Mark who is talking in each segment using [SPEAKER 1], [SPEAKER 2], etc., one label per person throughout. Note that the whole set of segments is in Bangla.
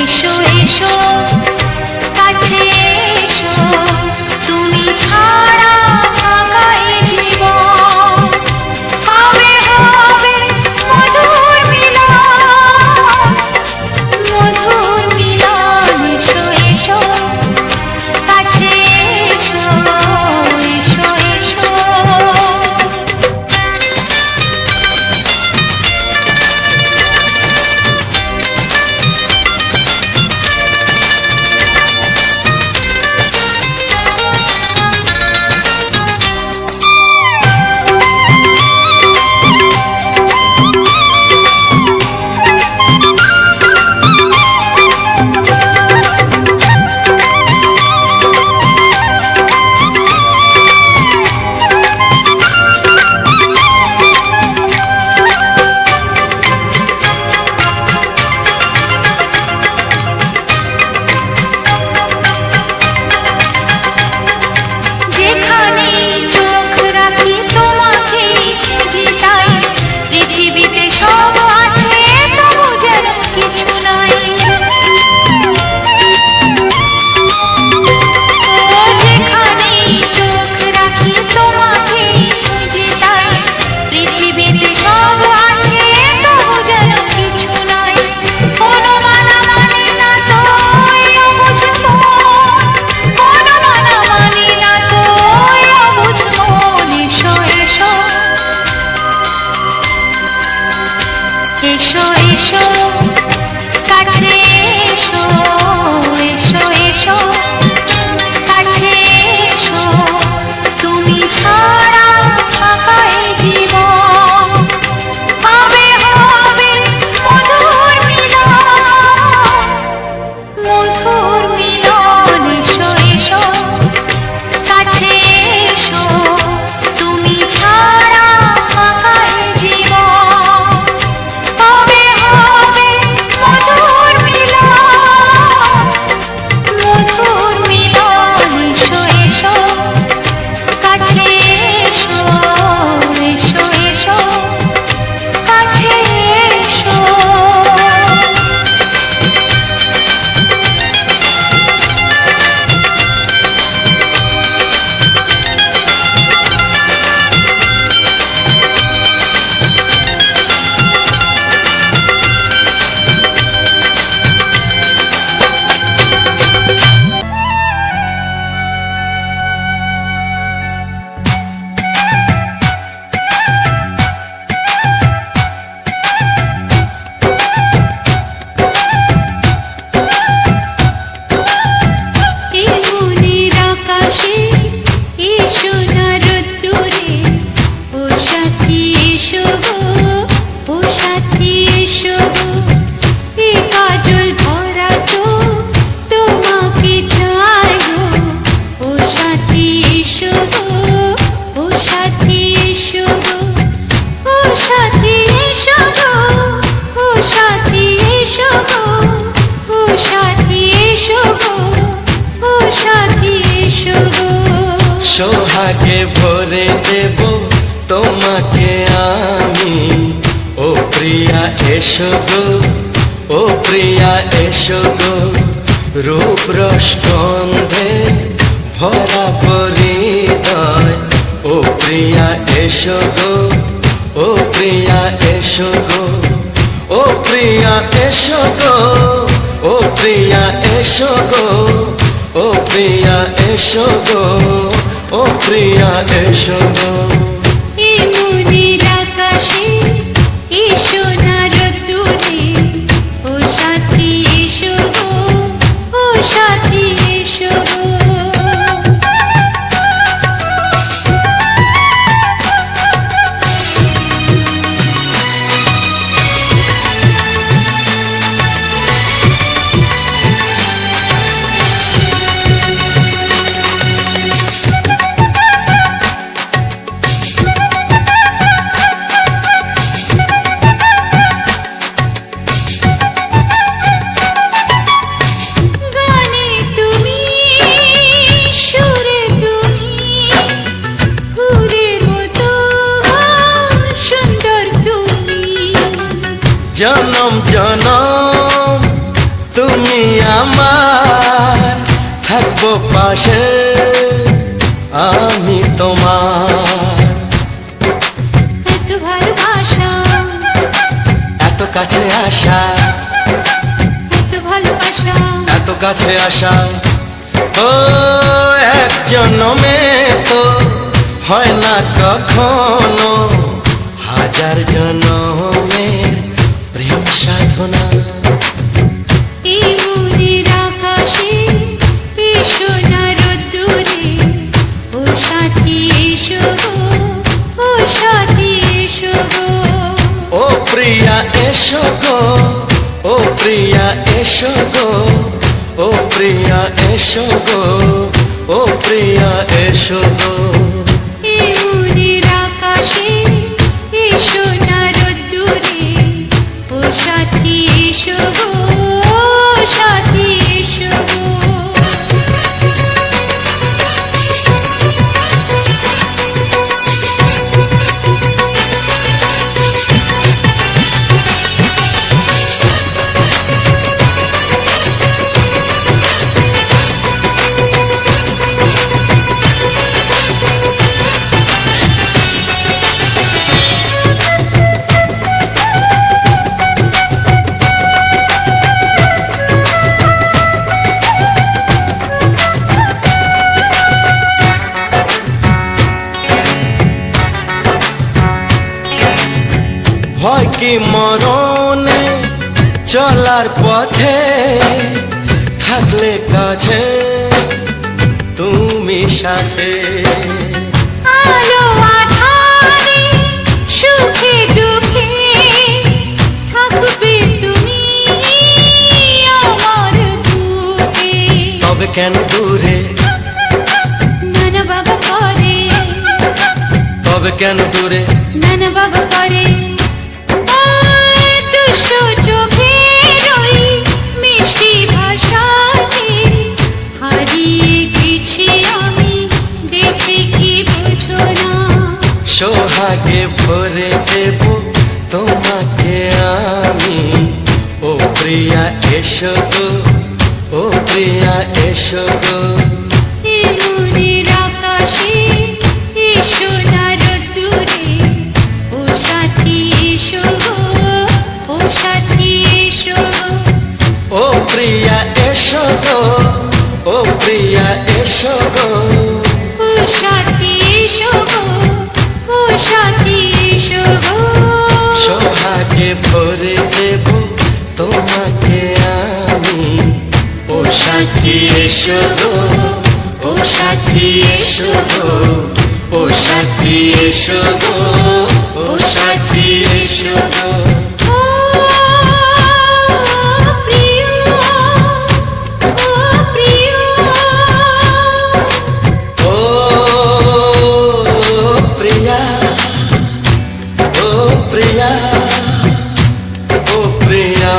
[SPEAKER 1] এসো এসো কাছে এসো, তুমি ছাড়া ফাঁকা এ জীবন। হবে হবে মধুর মিলন, মধুর মিলন। এসো এসো কাছে এসো, এসো এসো। এসো এসো কাছে এসো, এসো এসো কাছে এসো, তুমি ছাড়া ফাঁকা এ জীবন। হবে হবে মধুর মিলন, মধুর মিলন। এসো এসো কাছে এসো, তুমি ছাড়া ফাঁকা এ জীবন। হবে হবে মধুর মিলন, মধুর মিলন। এসো এসো কাছে এসো, এসো এসো কাছে এসো।
[SPEAKER 2] সোহাগে ভরে দেব তোমাকে আমি, ও প্রিয়া এসো গো, ও প্রিয়া এসো গো। রূপ রস গন্ধে ভরা পরিদয়, ও প্রিয়া এসো গো, ও প্রিয়া এসো গো, ও প্রিয়া এসো গো, ও প্রিয়া এসো গো, ও প্রিয়া এসো গো, ও প্রিয়া এসো গো।
[SPEAKER 1] এই মনের আকাশে এই সোনার রোদ্দুরে, ও সাথী এসো গো, ও সাথী এসো গো।
[SPEAKER 2] জনম জনম তুমি আমার, থাকবো পাশে আমি তোমার।
[SPEAKER 1] এত ভালোবাসা,
[SPEAKER 2] এত কাছে আসা,
[SPEAKER 1] এত ভালোবাসা,
[SPEAKER 2] এত কাছে আসা, ও এক জন্মে তো হয় না কখনো, হাজার জন্মের প্রেম সাধনা।
[SPEAKER 1] এই মনের আকাশে এসো না রোদ্দুরে, ও সাথী এসো গো, ও সাথী এসো গো।
[SPEAKER 2] ও প্রিয়া এসো গো, ও প্রিয়া এসো গো, ও প্রিয়া এসো গো, ও প্রিয়া এসো গো।
[SPEAKER 1] এই মনের আকাশে এসো না রোদ্দুরে, ও সাথী এসো গো, ও সাথী এসো গো।
[SPEAKER 2] ভয় কি মরণে চলার পথে, থাকলে কাছে তুমি সাথে।
[SPEAKER 1] আলো আঁধারে সুখে দুঃখে থাকবে তুমি আমার বুকে।
[SPEAKER 2] তবে কেন দূরে,
[SPEAKER 1] নানা বাবা করে,
[SPEAKER 2] তবে কেন দূরে,
[SPEAKER 1] নানা বাবা করে। ওই দুষ্টু চোখের ওই মিষ্টি ভাষাতে হারিয়ে গেছি আমি, দেখে কি বুঝো না।
[SPEAKER 2] সোহাগে ভরে দেব তোমাকে আমি, ও প্রিয়া এসো গো, ও প্রিয়া এসো গো।
[SPEAKER 1] এই মনের আকাশে এসো না রোদ্দুরে, ও সাথী এসো গো, ও সাথী এসো।
[SPEAKER 2] ও প্রিয়া এসো গো, ও প্রিয়া এসো গো।
[SPEAKER 1] ও সাথী এসো গো, ও সাথী এসো গো।
[SPEAKER 2] সোহাগে ভরে দেব তোমাকে আমি, ও সাথী এসো গো, ও সাথী এসো গো, ও সাথী এসো গো, ও সাথী এসো গো।
[SPEAKER 1] ও প্রিয়, ও প্রিয়,
[SPEAKER 2] ও প্রিয়া, ও প্রিয়া, ও প্রিয়া।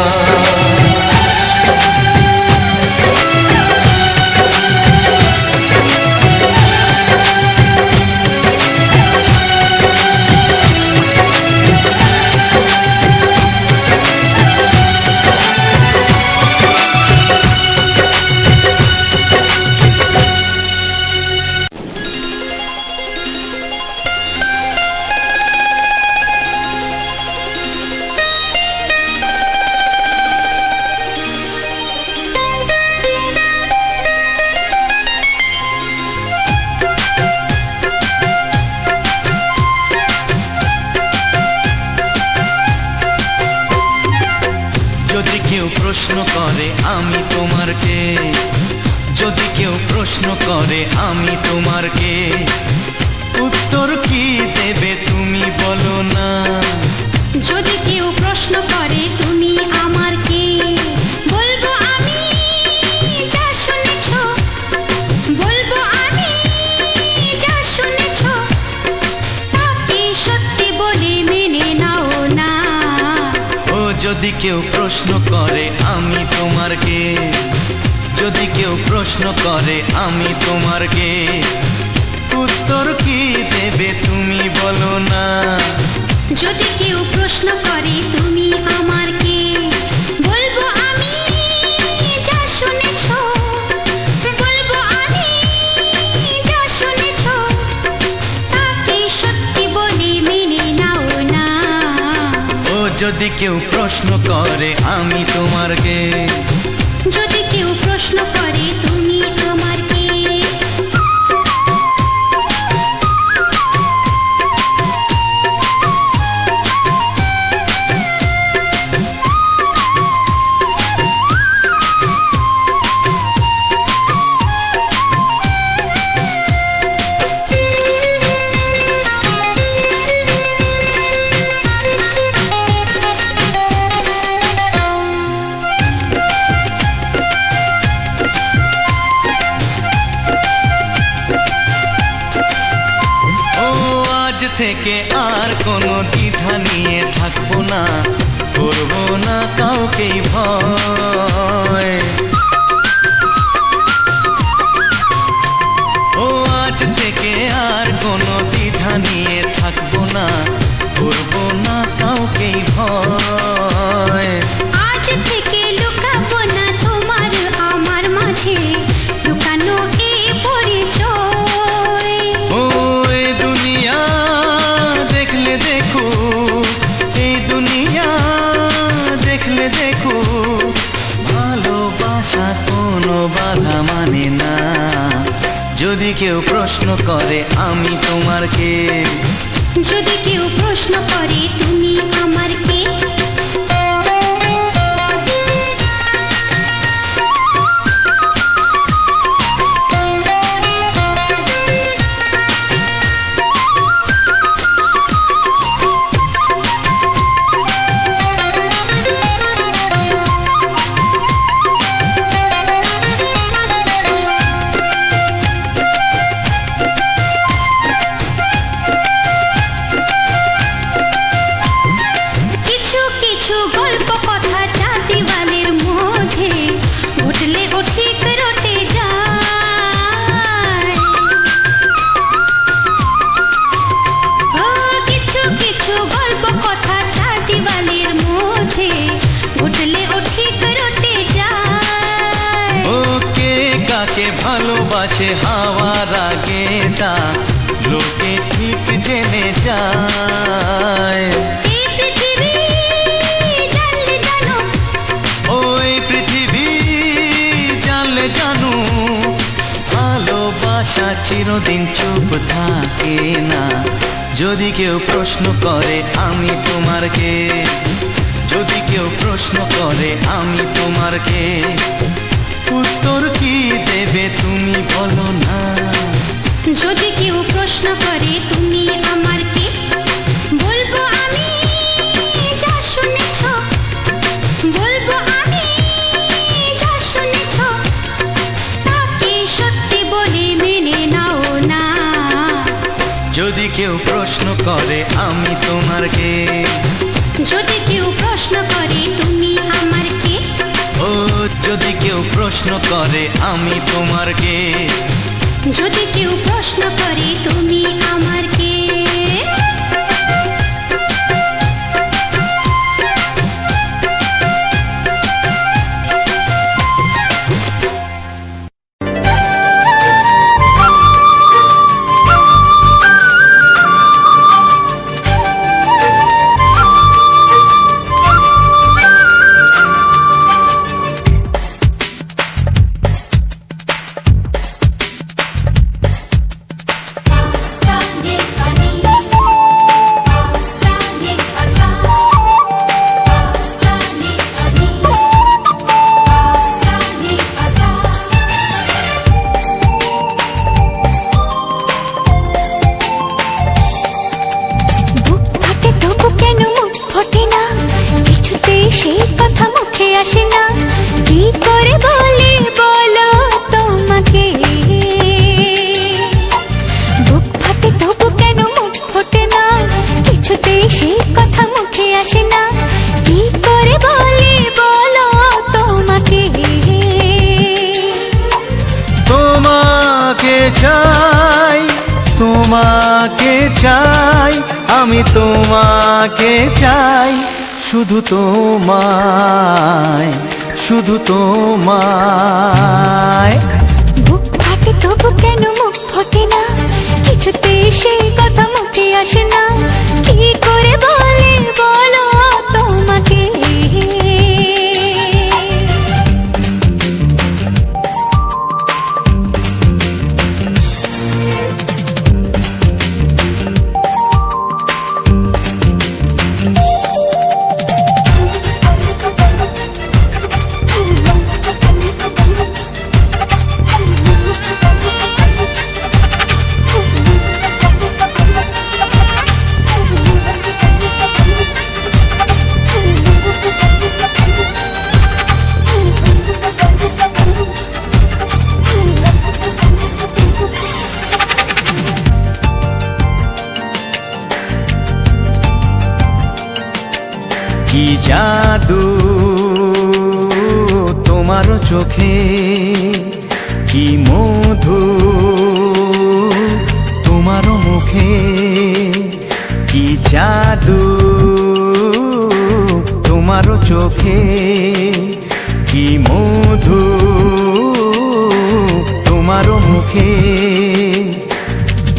[SPEAKER 3] যদি কেউ প্রশ্ন করে আমি তোমার কে, যদি কেউ প্রশ্ন করে আমি তোমার কে, উত্তর কি দেবে তুমি বলো না।
[SPEAKER 1] যদি কেউ প্রশ্ন করে তুমি আমার কে, বলবো আমি যা শুনেছ, বলবো আমি যা শুনেছ, তাকে সত্যি বলে মেনে নাও না।
[SPEAKER 3] ও যদি কেউ প্রশ্ন করে আমি তোমার কে, যদি কেউ প্রশ্ন করে আমি তোমার কে, উত্তর কি দেবে তুমি বলো না।
[SPEAKER 1] যদি কেউ প্রশ্ন করে তুমি আমার কে, বলবো আমি
[SPEAKER 3] যদি কেউ প্রশ্ন করে আমি তোমার কে,
[SPEAKER 1] যদি কেউ প্রশ্ন করে তুমি আমার কে।
[SPEAKER 3] থেকে আর কোনো দ্বিধা নিয়ে থাকবো না, করবো না কাউকেই ভয়। ও আজ থেকে আর কোনো দ্বিধা নিয়ে থাকবো না, করবো না কাউকেই ভয়।
[SPEAKER 1] আজ থেকে লুকাবো না তোমার আমার মাঝে লুকানো এ পরিচয়।
[SPEAKER 3] ও এই দুনিয়া দেখলে দেখো, এই দুনিয়া দেখলে দেখো, ভালোবাসা কোনো বাধা মানে না। যদি কেউ প্রশ্ন করে আমি তোমার কে,
[SPEAKER 1] যদি কেউ প্রশ্ন করে তুমি আমার কে।
[SPEAKER 3] ভালোবাসে হাওয়ার আগে তা লোকে ঠিক জেনে যায়। ওই পৃথিবী জানলে জানো, ভালোবাসা চিরদিন চুপ থাকে না। যদি কেউ প্রশ্ন করে আমি তোমার কে, যদি কেউ প্রশ্ন করে আমি তোমার কে, উত্তর কি দেবে তুমি বলো না।
[SPEAKER 1] যদি কেউ প্রশ্ন করে তুমি আমার কে, বলবো আমি যা শুনেছ, বলবো আমি যা শুনেছ, তাকে সত্যি বলে মেনে নাও না।
[SPEAKER 3] যদি কেউ প্রশ্ন করে আমি তোমার কে,
[SPEAKER 1] যদি কেউ প্রশ্ন করে তুমি আমার কে।
[SPEAKER 3] ও যদি কেউ প্রশ্ন করে আমি তোমার কে,
[SPEAKER 1] যদি কেউ প্রশ্ন করে তুমি আমার কে।
[SPEAKER 3] চাই, তোমাকে চাই, আমি তোমাকে চাই, শুধু তোমায়, শুধু তোমায়।
[SPEAKER 1] বুক ফাটে তবু কেন মুখ ফোটে না, কিছুতে সেই কথা মুখে আসে না, কি করে বলে বলো তোমাকে।
[SPEAKER 3] জাদু তোমার চোখে, কি মধু তোমার মুখে, কি জাদু তোমার চোখে, কি মধু তোমার মুখে।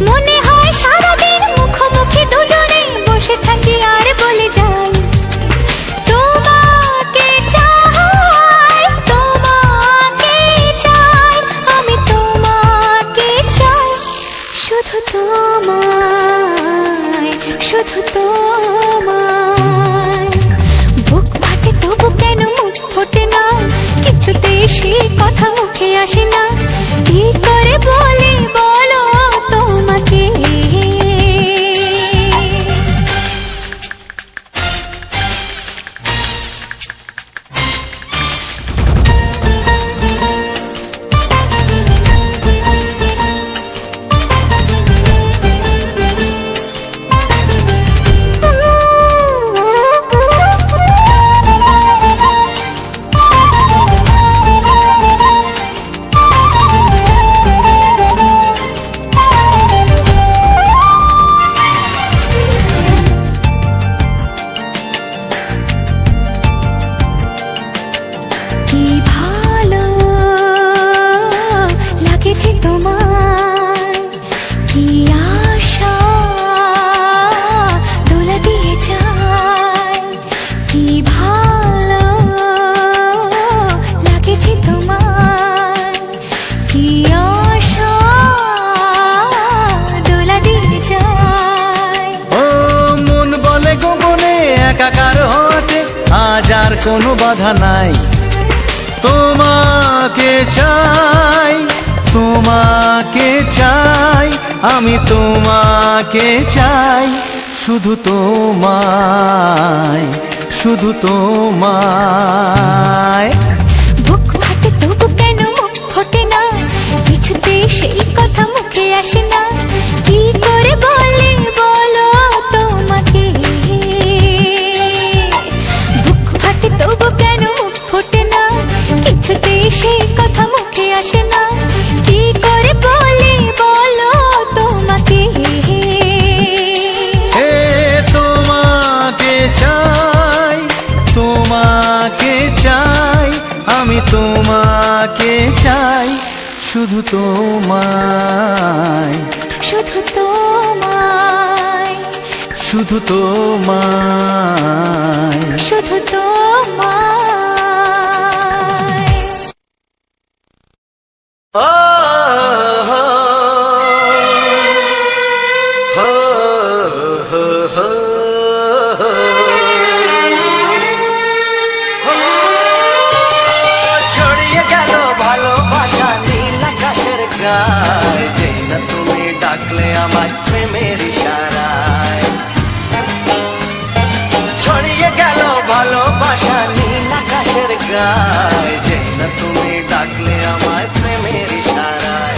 [SPEAKER 1] মনে হয় সারাদিন মুখোমুখি দুজনে বসে থাকি আর বলে যাই তোমাকে চাই, তোমাকে চাই, আমি তোমাকে চাই, শুধু তোমায়, শুধু তোমায়। বুক ফাটে তবু কেন মুখ ফোটে না, কিছুতেই সেই কথা মুখে আসে না, কি করে বলে বলো তোমাকে। কি ভালো লাগেছে তোমার, কি আশা দোলা দিয়ে যায়, কি ভালো লাগেছে তোমার, কি আশা দোলা দিয়ে যায়।
[SPEAKER 3] ও মন বলে গোপনে একাকার হতে আজ আর কোনো বাধা নাই, তোমাকে চাই, তোমাকে চাই, আমি তোমাকে চাই, শুধু তোমায়, শুধু তোমায়।
[SPEAKER 1] বুক ফাটে তবু কেন মুখ ফোটে না, কিছুতেই সেই কথা মুখে আসে না, কি করে বলে বলো তোমাকে। বুক ফাটে তবু কেন মুখ ফোটে না, কিছুতেই সেই কথা মুখে আসে না, কি করে বলে বলো তোমাকে।
[SPEAKER 3] হে তোমাকে চাই, তোমাকে চাই, আমি তোমাকে চাই, শুধু তোমায়,
[SPEAKER 1] শুধু তোমায়,
[SPEAKER 3] শুধু তোমায়।
[SPEAKER 1] শুধু তোমায়।
[SPEAKER 2] ও হো হো হো হো হো। ছড়িয়ে গেল ভালোবাসা নীল আকাশের গায়ে, যেই না তুমি ডাকলে আমার প্রেমের ইশারায়। ছড়িয়ে গেল ভালোবাসা নীল আকাশের গায়ে, যেই না তুমি ডাকলে আমার প্রেমের ইশারায়।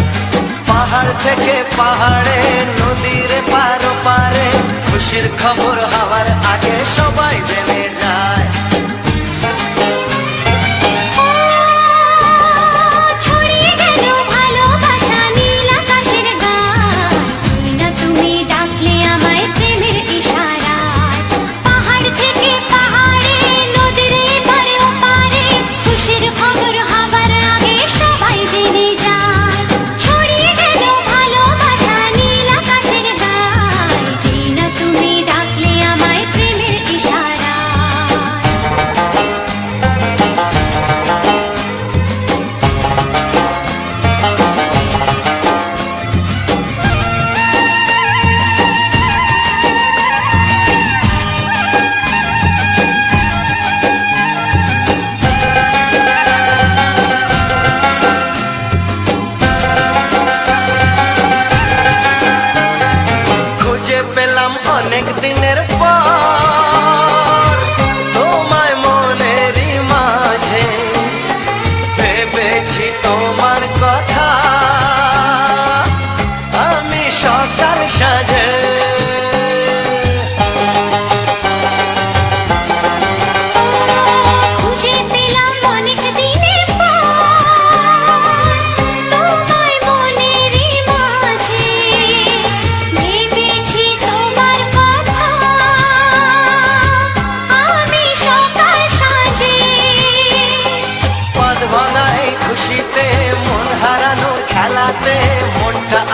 [SPEAKER 2] পাহাড় থেকে পাহাড়ে, নদীর পারো পারে, খুশির খবর হওয়ার আগে সবাই জেনে যায়।
[SPEAKER 1] ছড়িয়ে গেল ভালোবাসা নীল আকাশের গায়ে, যেই না তুমি ডাকলে আমায় প্রেমের ইশারায়। পাহাড় থেকে পাহাড়ে, নদীর এপারে ওপারে, খুশির খবর হবার আগে সবাই জেনে যায়। ছড়িয়ে গেল ভালোবাসা নীল আকাশের গায়ে, যেই না তুমি ডাকলে আমায় প্রেমের ইশারায়।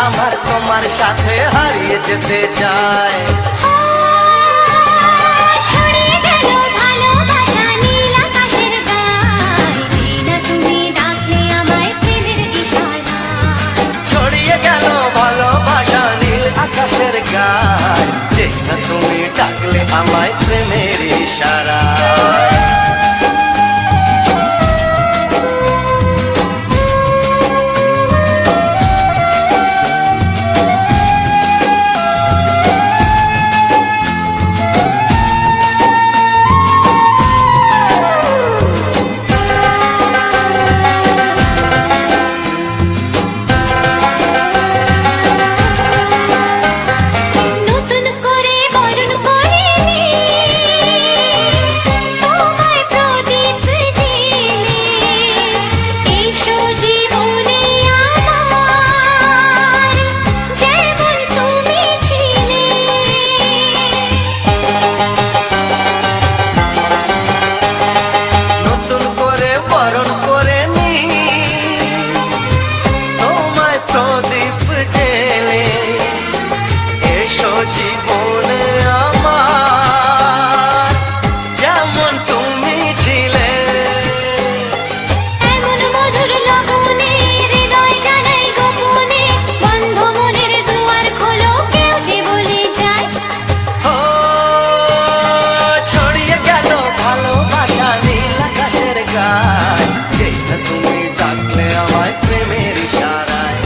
[SPEAKER 2] আমার তোমার সাথে হারিয়ে যেতে চায়।
[SPEAKER 1] ছড়িয়ে গেল ভালোবাসা নীল আকাশের গায়, যেটা তুমি ডাকলে আমায় প্রেমের ইশারায়।
[SPEAKER 2] ছড়িয়ে গেল ভালোবাসা নীল আকাশের গায়, যেটা তুমি ডাকলে আমায় প্রেমের ইশারায়।
[SPEAKER 1] নতুন করে বরণ করিনি তোমায় প্রদীপ জেলে, এসো জীবনে আমার যেমন তুমি ছিলে।
[SPEAKER 2] নতুন করে বরণ করে নি তোমায় প্রদীপ জেলে, এসো জীবনে আমার যেমন তুমি ছিলে।
[SPEAKER 1] এমন মধুর লগনে হৃদয় জানাই গোপনে, বন্ধ মনের দুয়ার খোলো কেউ যে বলে যায়।
[SPEAKER 2] ও ছড়িয়ে গেল ভালোবাসা নীল আকাশের গায়, যেটা তুমি ডাকলে আমায় প্রেমের ইশারায়।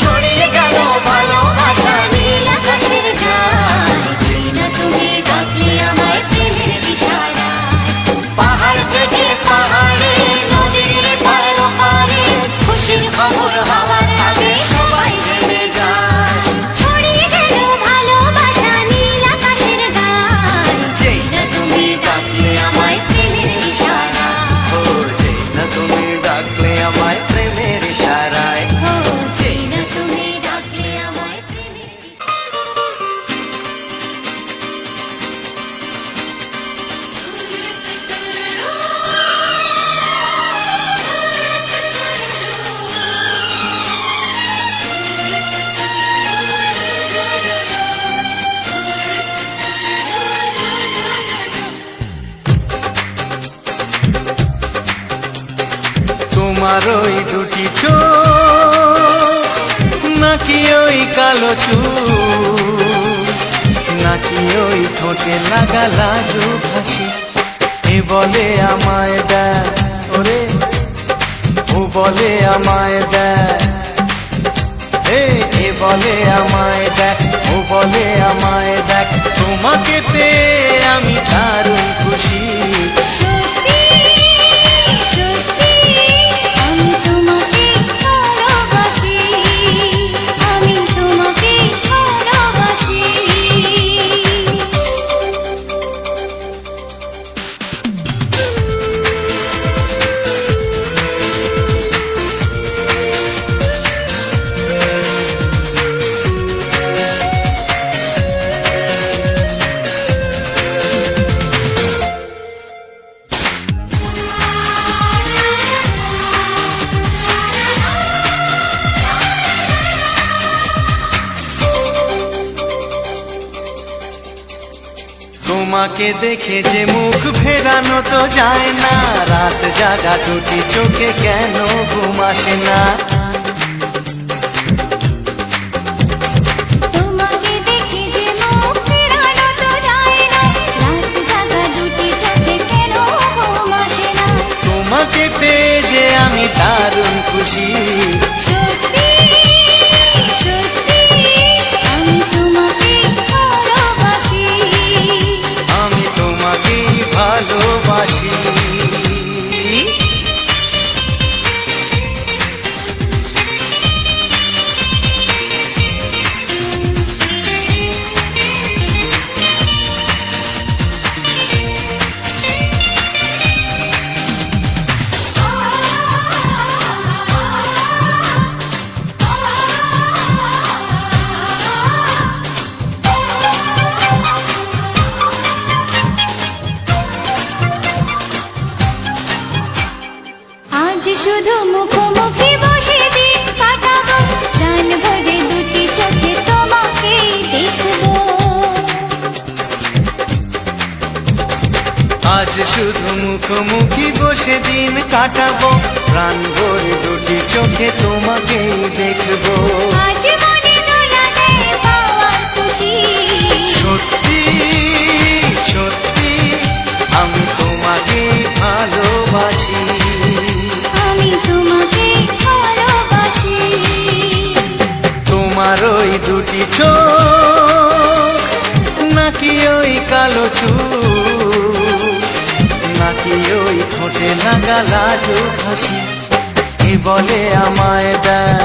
[SPEAKER 2] ছড়িয়ে গেল ভালোবাসা নীল আকাশের গায়,
[SPEAKER 1] যেটা তুমি ডাকলে আমায় প্রেমের ইশারায়।
[SPEAKER 2] পাহাড় থেকে পাহাড়ে নদীর পার ওপারে খুশির খবর হওয়ার আগে সবাই জেনে যায়।
[SPEAKER 1] ছড়িয়ে গেল ভালোবাসা নীল আকাশের গায়,
[SPEAKER 2] যেটা তুমি ডাকলে আমায় প্রেমের ইশারায়। ও যেটা তুমি ডাকলে আমায় প্রেমের ইশারায়।
[SPEAKER 1] ও যেটা তুমি ডাকলে আমায় প্রেমের
[SPEAKER 3] তোমার ওই দুটি চোখ, নাকি ওই কালো চুল, নাকি ওই ঠোঁটে লাগা লাজুক হাসি, এ বলে আমায় দেয় ওরে, ও বলে আমায় দেয়, এ বলে আমায় দেখ, ও বলে আমায় দেখ, তোমাকে পেয়ে আমি দারুণ খুশি।
[SPEAKER 1] সত্যি সত্যি আমি তোমাকে ভালোবাসি, আমি তোমাকে ভালোবাসি।
[SPEAKER 3] তোমাকে দেখে যে মুখ ফেরানো তো যায় না, রাত জাগা দুটি চোখে কেন ঘুম আসে না।
[SPEAKER 1] তোমাকে দেখে যে মুখ ফেরানো তো যায় না, রাত জাগা দুটি চোখে কেন ঘুম আসে না।
[SPEAKER 3] তোমাকে পেয়ে যে আমি দারুণ খুশি।
[SPEAKER 1] সত্যি সত্যি আমি তোমাকে ভালোবাসি,
[SPEAKER 3] আমি তোমাকেই ভালোবাসি। শুধু মুখোমুখি বসে দিন কাটাবো, প্রাণ ভরে দুটি চোখে তোমাকেই দেখবো।
[SPEAKER 1] আজ মনে দোলা দেয় পাওয়ার খুশি,
[SPEAKER 3] সত্যি সত্যি আমি তোমাকে ভালোবাসি,
[SPEAKER 1] আমি তোমাকে ভালোবাসি।
[SPEAKER 3] তোমার ওই দুটি চোখ, নাকি ওই কালো চুল, নাকি ওই ঠোঁটে লাগা লাজুক হাসি, এ বলে আমায় দেয়,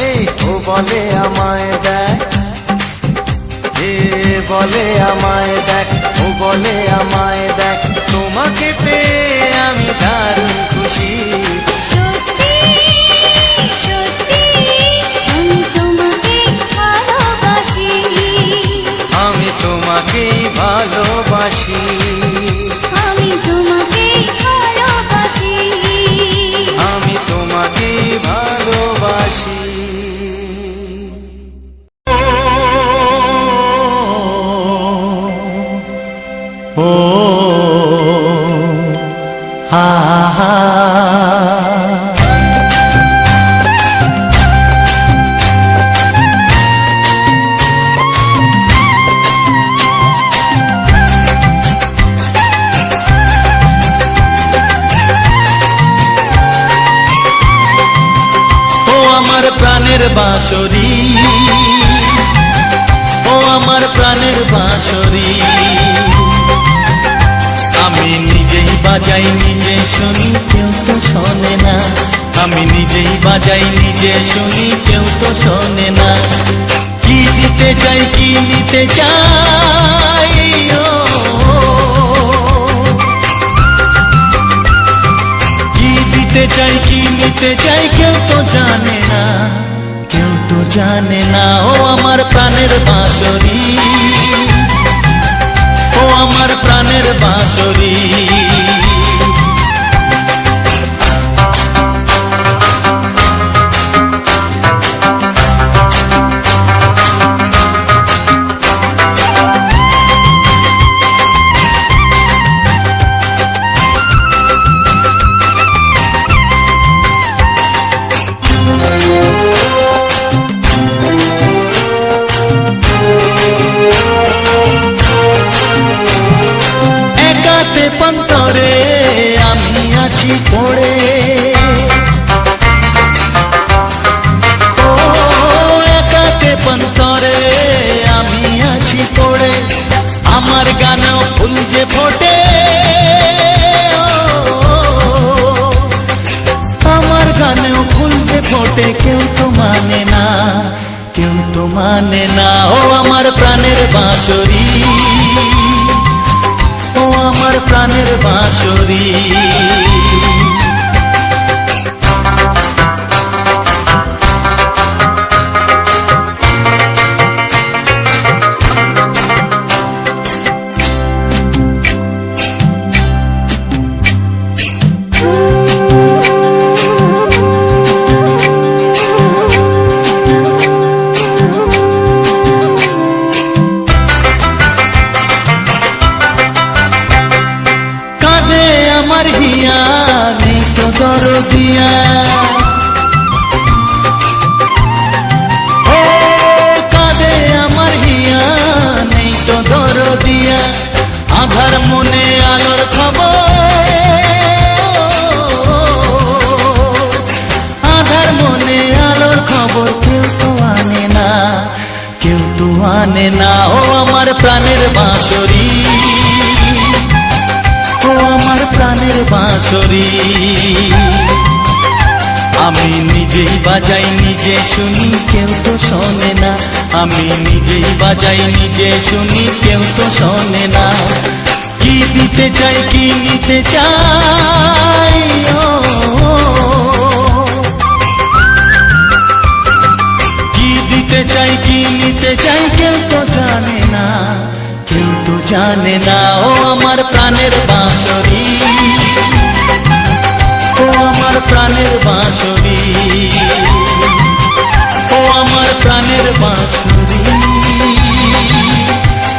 [SPEAKER 3] এই ও বলে আমায় দেয়, এ বলে আমায় দেখ, ও বলে আমায় দেখ, তোমাকে পেয়ে আমি দারুণ খুশি।
[SPEAKER 1] সত্যি সত্যি আমি তোমাকে ভালোবাসি,
[SPEAKER 3] আমি তোমাকেই ভালোবাসি,
[SPEAKER 1] আমি তোমাকে ভালোবাসি।
[SPEAKER 3] আমি তোমাকেই ভালোবাসি। ও হা হা আমার প্রাণের বাঁশরি, ও আমার প্রাণের বাঁশরি, আমি নিজেই বাজাই নিজে শুনি কেউ তো শোনে না, আমি নিজেই বাজাই নিজে শুনি কেউ তো শোনে না। কি দিতে চাই কি নিতে চাই, ও কি দিতে চাই কি নিতে চাই কেউ তো জানে না, কেউ তো জানে না। ও আমার প্রাণের বাঁশরি, ও আমার প্রাণের বাঁশরি, একাতে পন্তরে আমি আছি পড়ে, ও একাতে পন্তরে আমি আছি পড়ে, আমার গানেও ফুল যে ফোটে, আমার গানেও ফুল যে ফোটে, কেউ তো মানে না, কেউ তো মানে না। ও আমার প্রাণের বাঁশরি, ও আমার প্রাণের বাঁশরি, কাঁদে আমার হিয়া নেই তো দরদিয়া, ও কাঁদে আমার হিয়া নেই তো দরদিয়া, আধার মনে আলোর খবর, আধার মনে আলোর খবর কেউ তো আনে না, কেউ তো আনে না। ও আমার প্রাণের বাঁশরি, ও আমার প্রাণের বাঁশরি, আমি নিজেই বাজাই নিজে শুনি কেউ তো শোনে না, আমি নিজেই বাজাই নিজে শুনি কেউ তো শোনে না। কি দিতে চাই কি নিতে চাই, ও কি দিতে চাই কি নিতে চাই কেউ তো জানে না, কেউ তো জানে না। ও আমার প্রাণের বাঁশরি, ও আমার প্রাণের বাঁশরি, ও আমার প্রাণের বাঁশরি,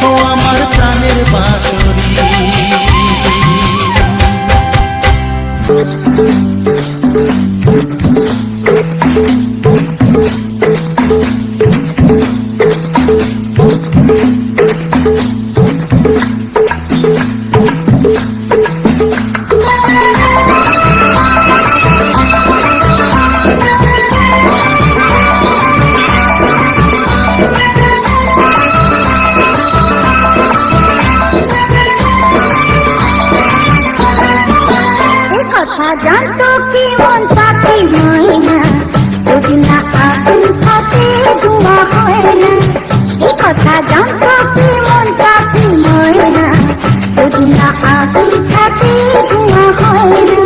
[SPEAKER 3] ও আমার প্রাণের বাঁশরি।
[SPEAKER 4] হয় না, এ কথা জানতো কি মন পাখি ময়না, যদি না আগুন থাকে ধোঁয়া হয় না।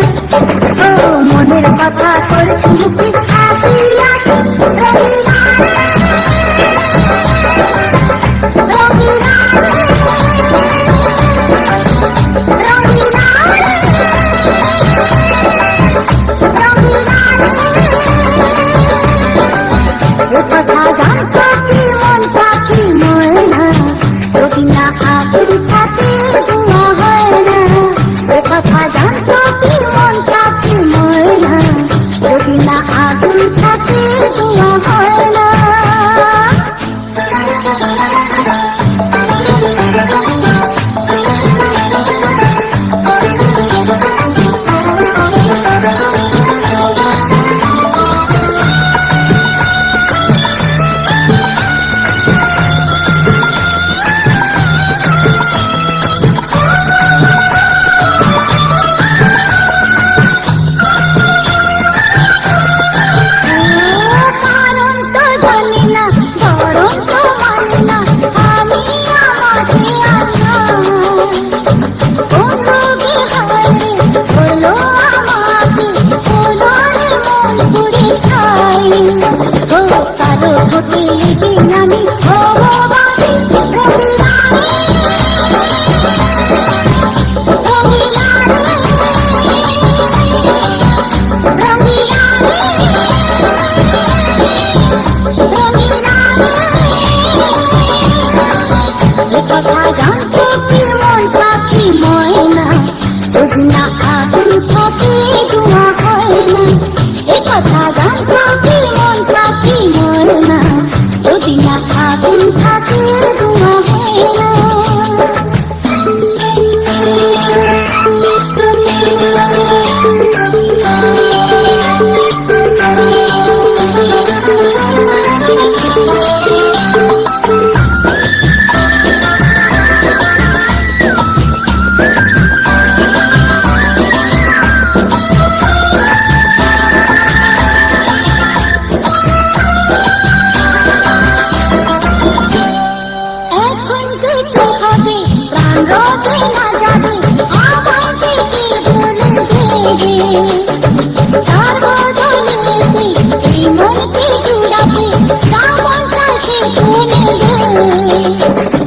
[SPEAKER 4] ও মনের কথা করছি মুখে হাসি হাসি, রঙিলা রে, রঙিলা রে, রঙিলা রে, রঙিলা রে। এ কথা জানতো কি মন পাখি ময়না, যদি না আগুন থাকে ধোঁয়া হয় না। এ কথা জানতো কি মন পাখি ময়না, যদি না আগুন থাকে ধোঁয়া হয় না। কারণ তো জানি না, ধরন তো মানি না, আমি আমাকে কোন রোগে হারে বলো আমাকে, বলো রে মন পুড়ে ছাই। ও কারো ঠোঁটে লেগে আমি ভববাসী, রঙিলা রে, রঙিলা রে, রঙিলা রে, রঙিলা রে। এ কথা জানতো কি মন পাখি ময়না, যদি না আগুন থাকে ধোঁয়া হয় না। এ কথা জানতো কি মন পাখি ময়না, যদি না আগুন থাকে ধোঁয়া হয় না। এখন যেতে হবে, প্রাণ রবে না যাবে, আমাকে কি ভুলে দেবে। তার বদলেতে এই মনকে জুড়াবে, শ্রাবণটা সে শুনে দে।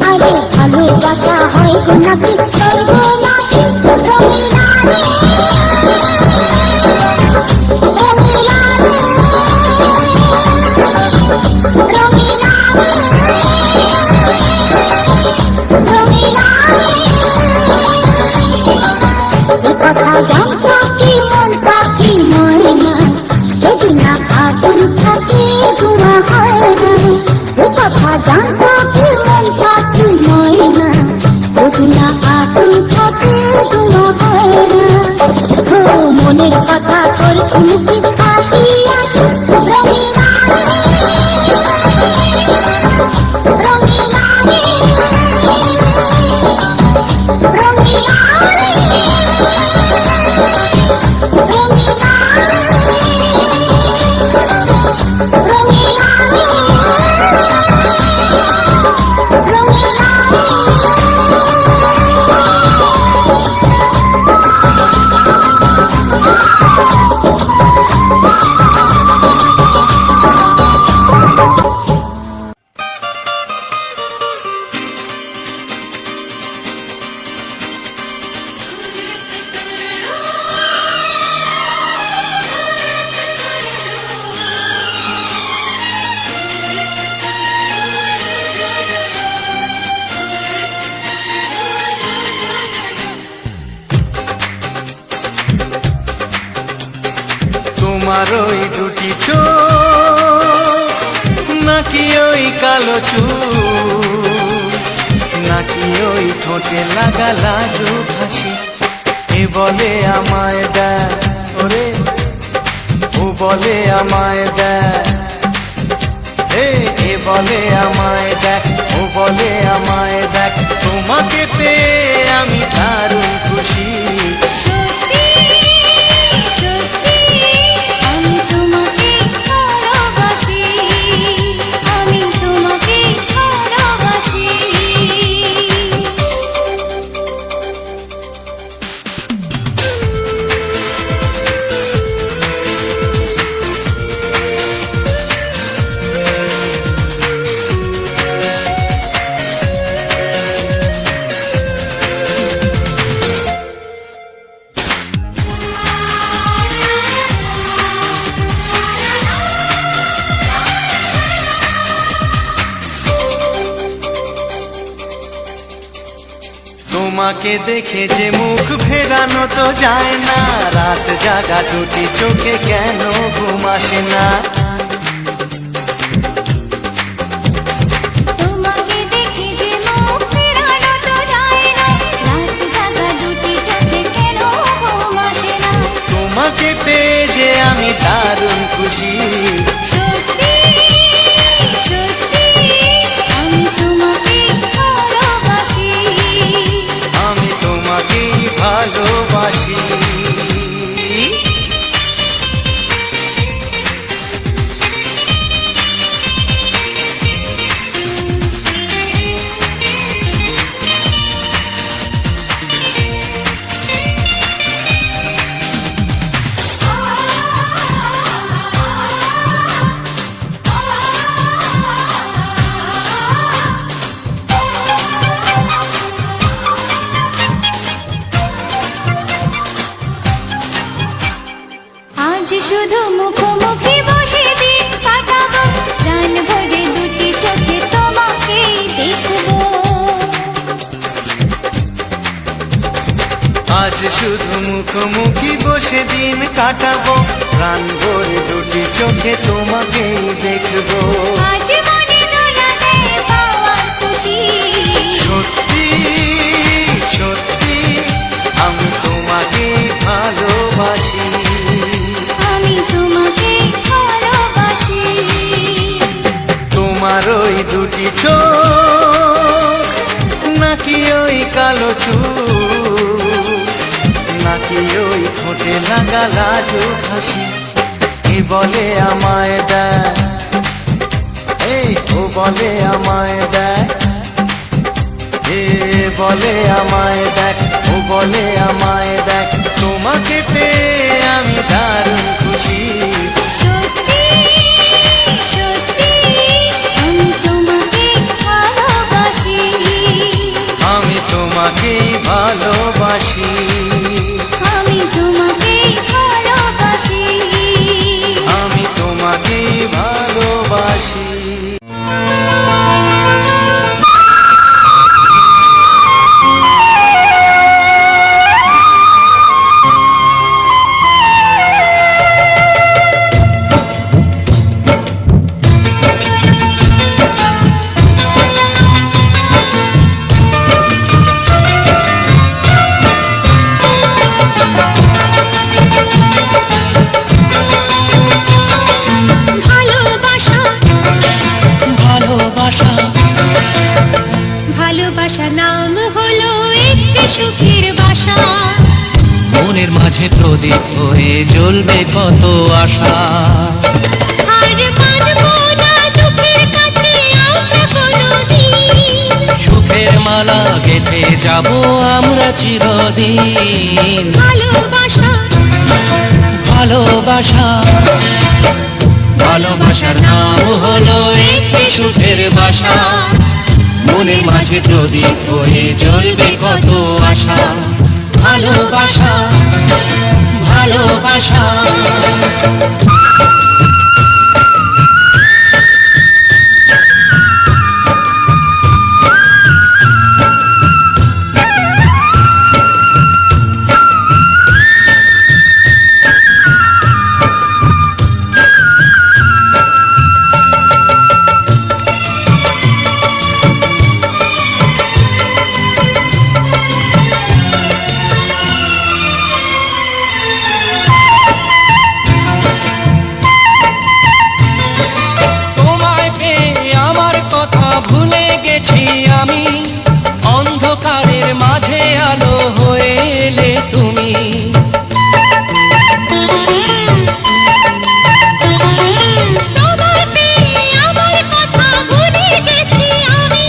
[SPEAKER 4] আরে ভালোবাসা হয় গো নাকি সর্বনাশী, রঙিলা রে, রঙিলা রে, রঙিলা রে, রঙিলা রে। এ কথা জানতো কি মন পাখি ময়না, যদি না আগুন থাকে ধোঁয়া হয় না। এ কথা জানতো কি মন পাখি ময়না, যদি না আগুন থাকে ধোঁয়া হয় না। ও মনের কথা করছি মুখে হাসি হাসি, রঙিলা রে, রঙিলা রে, রঙিলা রে, রঙিলা রে, রঙিলা রে, রঙিলা রে।
[SPEAKER 3] তোমার ওই দুটি চোখ, নাকি ওই কালো চুল, নাকি ওই ঠোঁটে লাগা লাজুক হাসি, এ বলে আমায় দেয় ওরে, ও বলে আমায় দেয়, এ বলে আমায় দেখ, ও বলে আমায় দেখ, তোমাকে পেয়ে আমি দারুণ খুশি।
[SPEAKER 1] সত্যি সত্যি আমি তোমাকে ভালোবাসি, আমি
[SPEAKER 3] তোমাকে দেখে যে মুখ ফেরানো তো যায় না, রাত জাগা দুটি চোখে কেন ঘুম আসে না।
[SPEAKER 1] তোমাকে দেখে যে মুখ ফেরানো তো যায় না, রাত জাগা দুটি চোখে কেন ঘুম আসে না।
[SPEAKER 3] তোমাকে পেয়ে যে আমি দারুণ খুশি,
[SPEAKER 1] সত্যি সত্যি আমি তোমাকে ভালোবাসি,
[SPEAKER 3] আমি তোমাকেই ভালোবাসি।
[SPEAKER 1] আজ শুধু মুখোমুখি বসে দিন কাটাবো, প্রাণ ভরে দুটি চোখে তোমাকেই দেখবো।
[SPEAKER 3] আজ শুধু মুখোমুখি বসে দিন কাটাবো, প্রাণ ভরে দুটি চোখে তোমাকেই দেখবো।
[SPEAKER 1] আজ মনে দোলাতে পাওয়ার খুশি,
[SPEAKER 3] সত্যি সত্যি আমি তোমাকে ভালোবাসি,
[SPEAKER 1] আমি তোমাকে ভালোবাসি।
[SPEAKER 3] তোমার ওই দুটি চোখ নাকি ওই কালো চুল, নাকি ওই ঠোঁটে লাগা লাজুক হাসি, কে বলে আমায় দেয়, এই ও বলে আমায় দেয়, এ বলে আমায় দেখ, ও বলে আমায় দেখ, তোমাকে পেয়ে আমি দারুণ খুশি।
[SPEAKER 1] সত্যি সত্যি আমি তোমাকে ভালোবাসি,
[SPEAKER 3] আমি তোমাকেই ভালোবাসি,
[SPEAKER 1] আমি তোমাকে ভালোবাসি।
[SPEAKER 3] আমি তোমাকেই ভালোবাসি।
[SPEAKER 1] ভালোবাসা
[SPEAKER 5] ভালোবাসা
[SPEAKER 1] ভালোবাসা নাম হলো একটি সুখের বাসা,
[SPEAKER 5] মনের মাঝে প্রদীপ হয়ে জ্বলবে কত আশা।
[SPEAKER 1] আর মানবো না দুঃখের কাছে আমরা কোনোদিন,
[SPEAKER 5] সুখের মালা গেঁথে যাব আমরা চিরদিন।
[SPEAKER 1] ভালোবাসা
[SPEAKER 5] ভালোবাসা ভালোবাসার নাম হলো একটি সুখের বাসা, মনের মাঝে প্রদীপ হয়ে জ্বলবে কত আশা। ভালোবাসা ভালোবাসা তোমায় পেয়ে আমার কথা ভুলে গেছি আমি, অন্ধকারের মাঝে আলো হয়ে এলে তুমি।
[SPEAKER 1] তোমায় পেয়ে আমার কথা ভুলে গেছি আমি,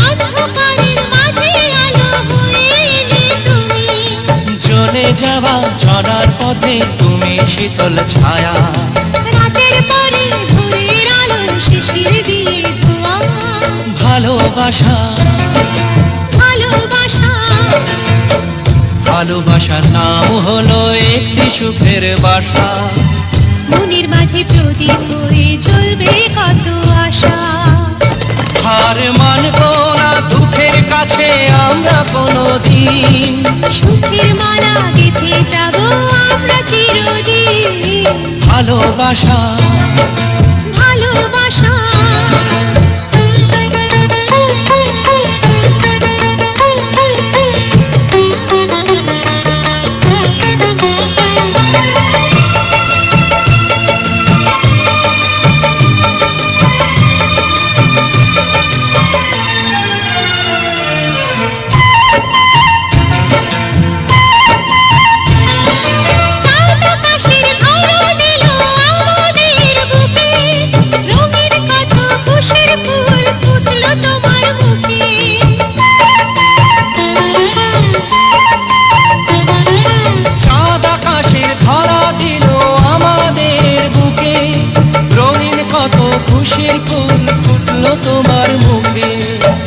[SPEAKER 1] অন্ধকারের মাঝে আলো হয়ে এলে তুমি।
[SPEAKER 5] জ্বলে যাওয়া ঝরার পথে তুমি শীতল ছায়া,
[SPEAKER 1] রাতের পরে ভোরের আলো শিশির দিয়ে ধোয়া।
[SPEAKER 5] ভালোবাসা
[SPEAKER 1] ভালোবাসা
[SPEAKER 5] ভালোবাসার নাম হলো একটি সুখের বাসা,
[SPEAKER 1] মনের মাঝে প্রদীপ হয়ে জ্বলবে কত আশা।
[SPEAKER 5] হার মানবো না দুঃখের কাছে আমরা কোনো দিন
[SPEAKER 1] সুখের মালা গেঁথে যাব আমরা চিরদিন।
[SPEAKER 5] ভালোবাসা
[SPEAKER 1] ভালোবাসা চাঁদ আকাশের ধরা দিল আমাদের বুকে, রঙিন কত খুশির ফুল ফুটলো তোমার মুখে।
[SPEAKER 5] চাঁদ আকাশের ধরা দিল আমাদের বুকে, রঙিন কত খুশির ফুল ফুটলো তোমার মুখে।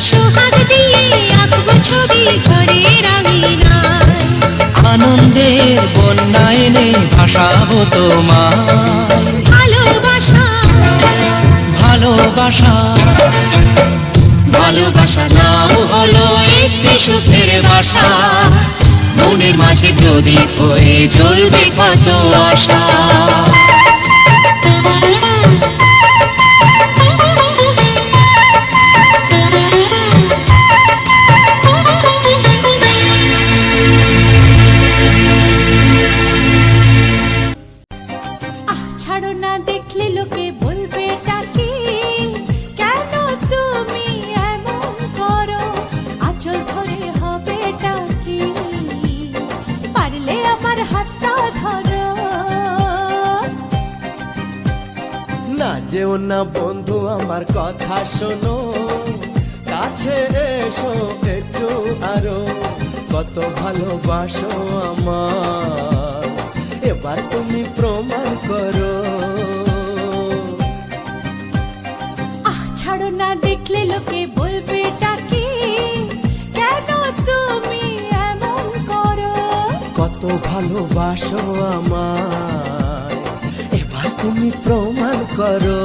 [SPEAKER 1] সোহাগ দিয়ে আঁকবো ছবি ঘরের আঙিনায়,
[SPEAKER 5] আনন্দের বন্যা এনে ভাসাবো তোমায়।
[SPEAKER 1] ভালোবাসা
[SPEAKER 5] ভালোবাসা ভালোবাসা নাও হলো একটি সুখের বাসা, মনের মাঝে প্রদীপ হয়ে জ্বলবে কত আশা।
[SPEAKER 1] ছাড়ো না, দেখলে লোকে বলবে টাকি, কেন তুমি এমন করো, আঁচল ধরে হবে টাকি, পারলে আমার হাতটা ধরো।
[SPEAKER 2] না যেও না বন্ধু আমার কথা শোনো, কাছে এসো একটু আরো, কত ভালোবাসো আমার, এবার তুমি প্রমাণ করো।
[SPEAKER 1] ছাড়ো না, দেখলে লোকে বলবে টাকি, কেন তুমি এমন করো,
[SPEAKER 2] কত ভালোবাসো আমার, এবার তুমি প্রমাণ করো।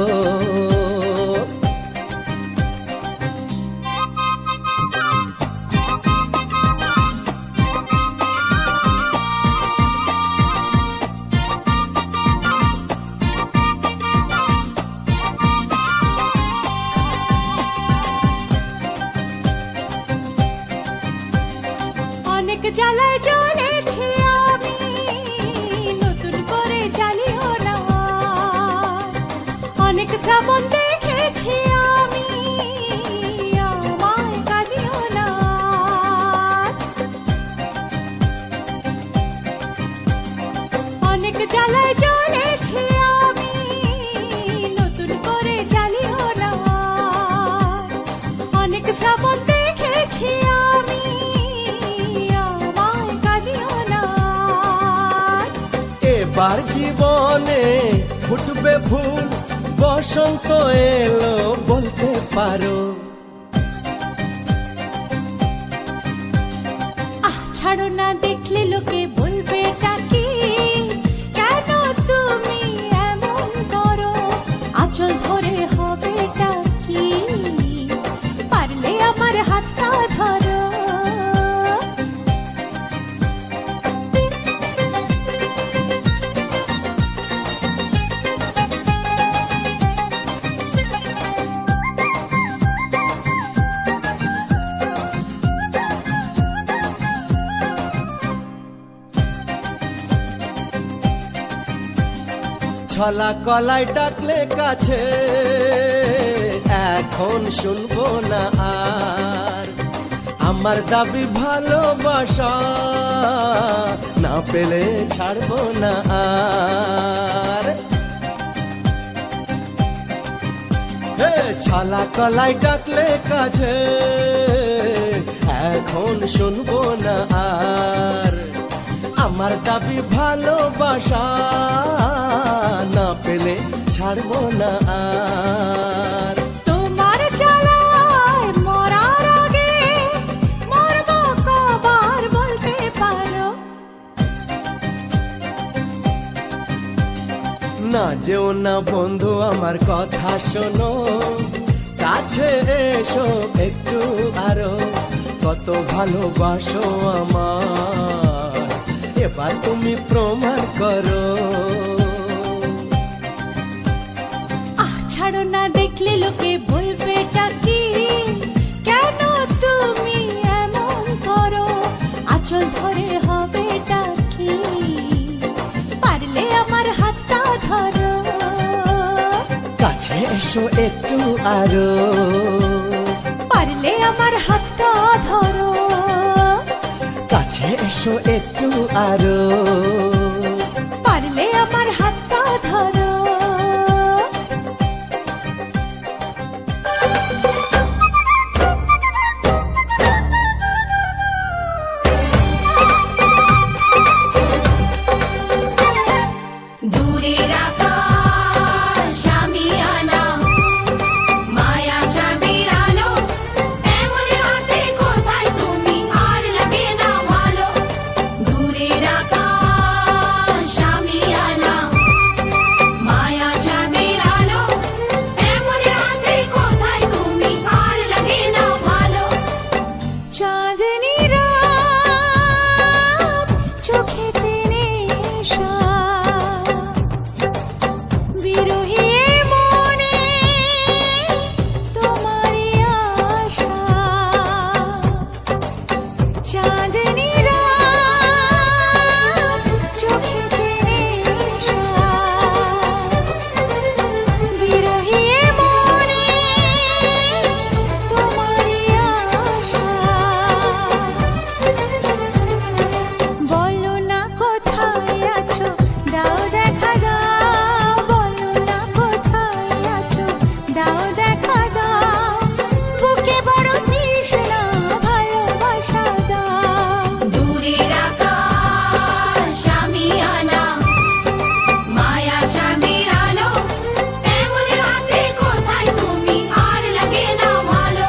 [SPEAKER 1] অনেক জ্বালায় জ্বলেছি আমি, নতুন করে জ্বালিও না, অনেক শ্রাবণ দেখেছি আমি, আমায় কাঁদিও না। অনেক জ্বালায় জ্বলেছি আমি, নতুন করে জ্বালিও না, অনেক শ্রাবণ দেখেছি আমি, আমায় কাঁদিও না।
[SPEAKER 2] এবার জীবনে ফুটবে ফুল, বসন্ত এলো বলতে পারো।
[SPEAKER 1] ছাড়ো না, দেখলে লোকে বলবে টাকি, কেন তুমি এমন করো, আঁচল ধরে হবে টাকি, পারলে আমার হাতটা ধরো।
[SPEAKER 2] ছলা কলাই ডাকলে কাছে, এখন শুনবো না আর, আমার দাবি ভালোবাসা, না পেলে ছাড়বো না আর। হে ছলা কলাই ডাকলে কাছে, এখন শুনবো না আর, আমার দাবি ভালোবাসা, না পেলে ছাড়বো না আর।
[SPEAKER 1] তোমার জ্বালায় মরার আগে মরবো কবার বলতে পারো,
[SPEAKER 2] না যেও না বন্ধু আমার কথা শোনো, কাছে এসো একটু আরো, কত ভালোবাসো আমার, এবার তুমি প্রমাণ করো।
[SPEAKER 1] আহ ছাড়ো না, দেখলে লোকে বলবে কি, কেন তুমি এমন করো, আঁচল ধরে হবে কি, পারলে আমার হাতটা ধরো,
[SPEAKER 2] কাছে এসো একটু আরো,
[SPEAKER 1] পারলে আমার হাতটা ধরো,
[SPEAKER 2] কাছে এসো একটু আরো,
[SPEAKER 1] পারলে আমার হাতটা ধরো।
[SPEAKER 6] দূরের আকাশ আমি আনা, মায়া চাঁদের আলো, এমন হাতে কোথায় তুমি আর লাগে না ভালো। দূরের আকাশ আমি আনা, মায়া চাঁদের আলো, এমন হাতে কোথায় তুমি আর লাগে না ভালো।
[SPEAKER 1] চাঁদনি রাত, চোখেতে নেশা, বিরহী মনে তোমারই আশা। চাঁদনি রাত, চোখেতে নেশা, বিরহী মনে তোমারই আশা। বলো না কোথায় আছো, দাও দেখা দাও, বলো না কোথায় আছো, দাও দেখা দাও, বুকে বড় তৃষ্ণা, ভালোবাসা দাও।
[SPEAKER 6] দূরের আকাশ আমি আনা, মায়া চাঁদের আলো, এমন হাতে কোথায় তুমি আর লাগে না ভালো।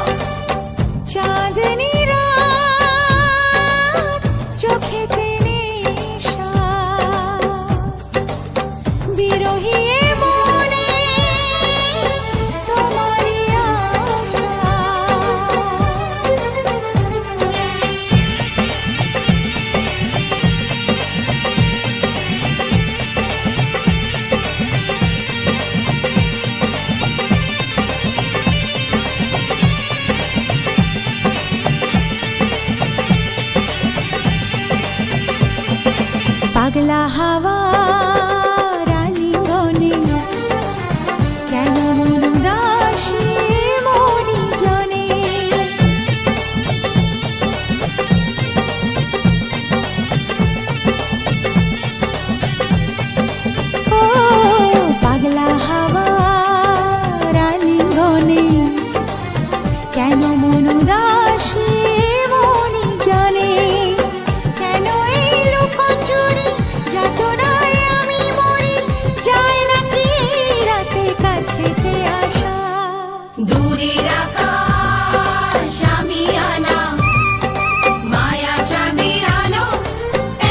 [SPEAKER 1] চাঁদনি রাত, চোখেতে নেশা, বিরহী মনে তোমারই আশা। পাগলা হাওয়া রালিঙ্গনে, কেন মন উদাসী মনি জনে। ও পাগলা হাওয়া রালিঙ্গনে, কেন মন উদাসী মনি জনে। কেন এই লুকোচুরি, যাতনায় আমি মরি, যায় নাকি এই রাতে কাছেতে আসা।
[SPEAKER 6] দূরের আকাশ আমি আনা, মায়া চাঁদের আলো,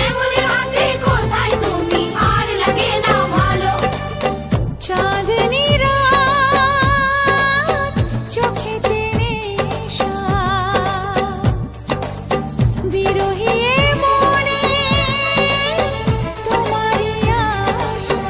[SPEAKER 6] এমন হাতে কোথায় তুমি আর লাগে না ভালো।
[SPEAKER 1] চাঁদনি রাত, চোখেতে নেশা, বিরহী মনে তোমারই আশা।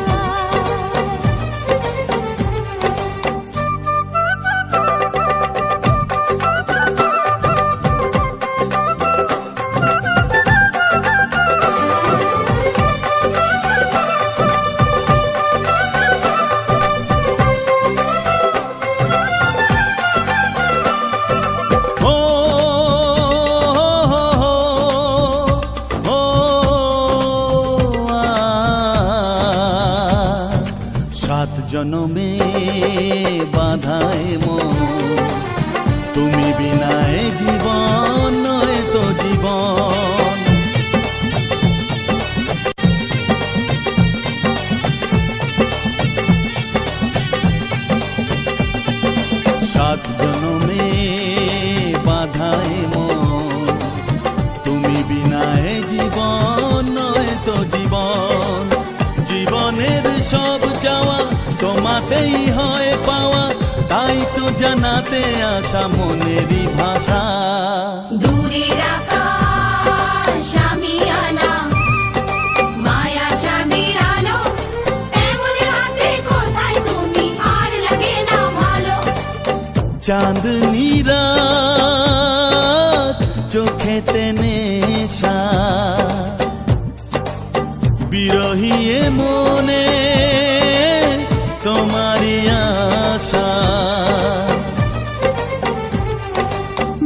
[SPEAKER 3] ও ও সাত জনমে বাধায় মন, তুমি বিনায় জীবন নয় তো জীবন। সাত জনমে বাধায় মন, তুমি বিনায় জীবন নয় তো জীবন। জীবনের সব চাওয়া তোমাতেই হয় পাওয়া, তাই তো জানাতে আসা মনেরই ভাষা।
[SPEAKER 6] দূরের আকাশ আমি আনা মায়া চাঁদের আলো এমন হাতে কোথায় তুমি আর লাগে না ভালো।
[SPEAKER 3] চাঁদনি রাত চোখেতে নেশা, বিরহী এ মনে তোমারই আশা।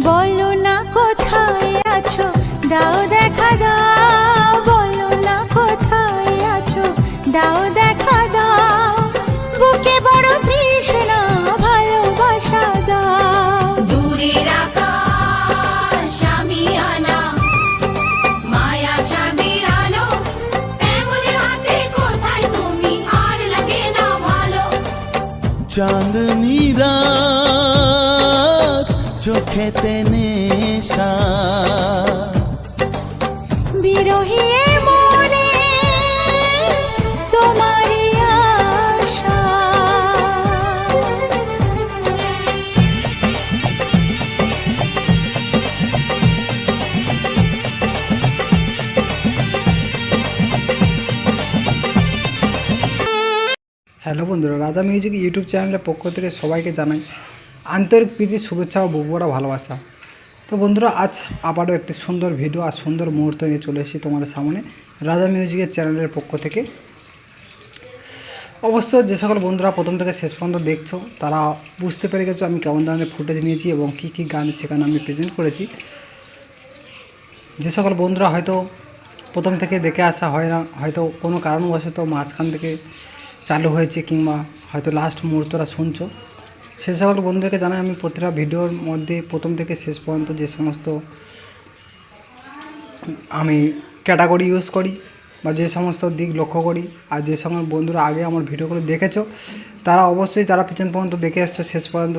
[SPEAKER 1] বলো না কোথায় আছো দাও দেখা দাও, বলো না কোথায় আছো দাও দেখা দাও, বুকে বড় তৃষ্ণা ভালোবাসা দাও।
[SPEAKER 6] দূরের আকাশ আমি আনা মায়া চাঁদের আলো এমন হাতে কোথায় তুমি আর লাগে না ভালো।
[SPEAKER 3] চাঁদনি রাত চোখেতে নেশা,
[SPEAKER 1] বিরহী এ মনে তোমারই আশা।
[SPEAKER 7] হ্যালো বন্ধুরা, রাজা মিউজিক ইউটিউব চ্যানেলের পক্ষ থেকে সবাইকে জানাই আন্তরিক প্রীতি শুভেচ্ছা ও বুকভরা ভালোবাসা। তো বন্ধুরা, আজ আবারও একটি সুন্দর ভিডিও আর সুন্দর মুহূর্ত নিয়ে চলে এসেছি তোমাদের সামনে রাজা মিউজিকের চ্যানেলের পক্ষ থেকে। অবশ্য যে সকল বন্ধুরা প্রথম থেকে শেষ পর্যন্ত দেখছো তারা বুঝতে পেরে গেছো আমি কেমন ধরনের ফুটেজ নিয়েছি এবং কী কী গান সেখানে আমি প্রেজেন্ট করেছি। যে সকল বন্ধুরা হয়তো প্রথম থেকে দেখে আসা হয় না, হয়তো কোনো কারণবশত মাঝখান থেকে চালু হয়েছে কিংবা হয়তো লাস্ট মুহূর্তটা শুনছো, সে সকল বন্ধুদেরকে জানাই আমি প্রতিটা ভিডিওর মধ্যে প্রথম থেকে শেষ পর্যন্ত যে সমস্ত আমি ক্যাটাগরি ইউজ করি বা যে সমস্ত দিক লক্ষ্য করি, আর যে সমস্ত বন্ধুরা আগে আমার ভিডিওগুলো দেখেছো তারা অবশ্যই যারা পিছন পর্যন্ত দেখে এসছো শেষ পর্যন্ত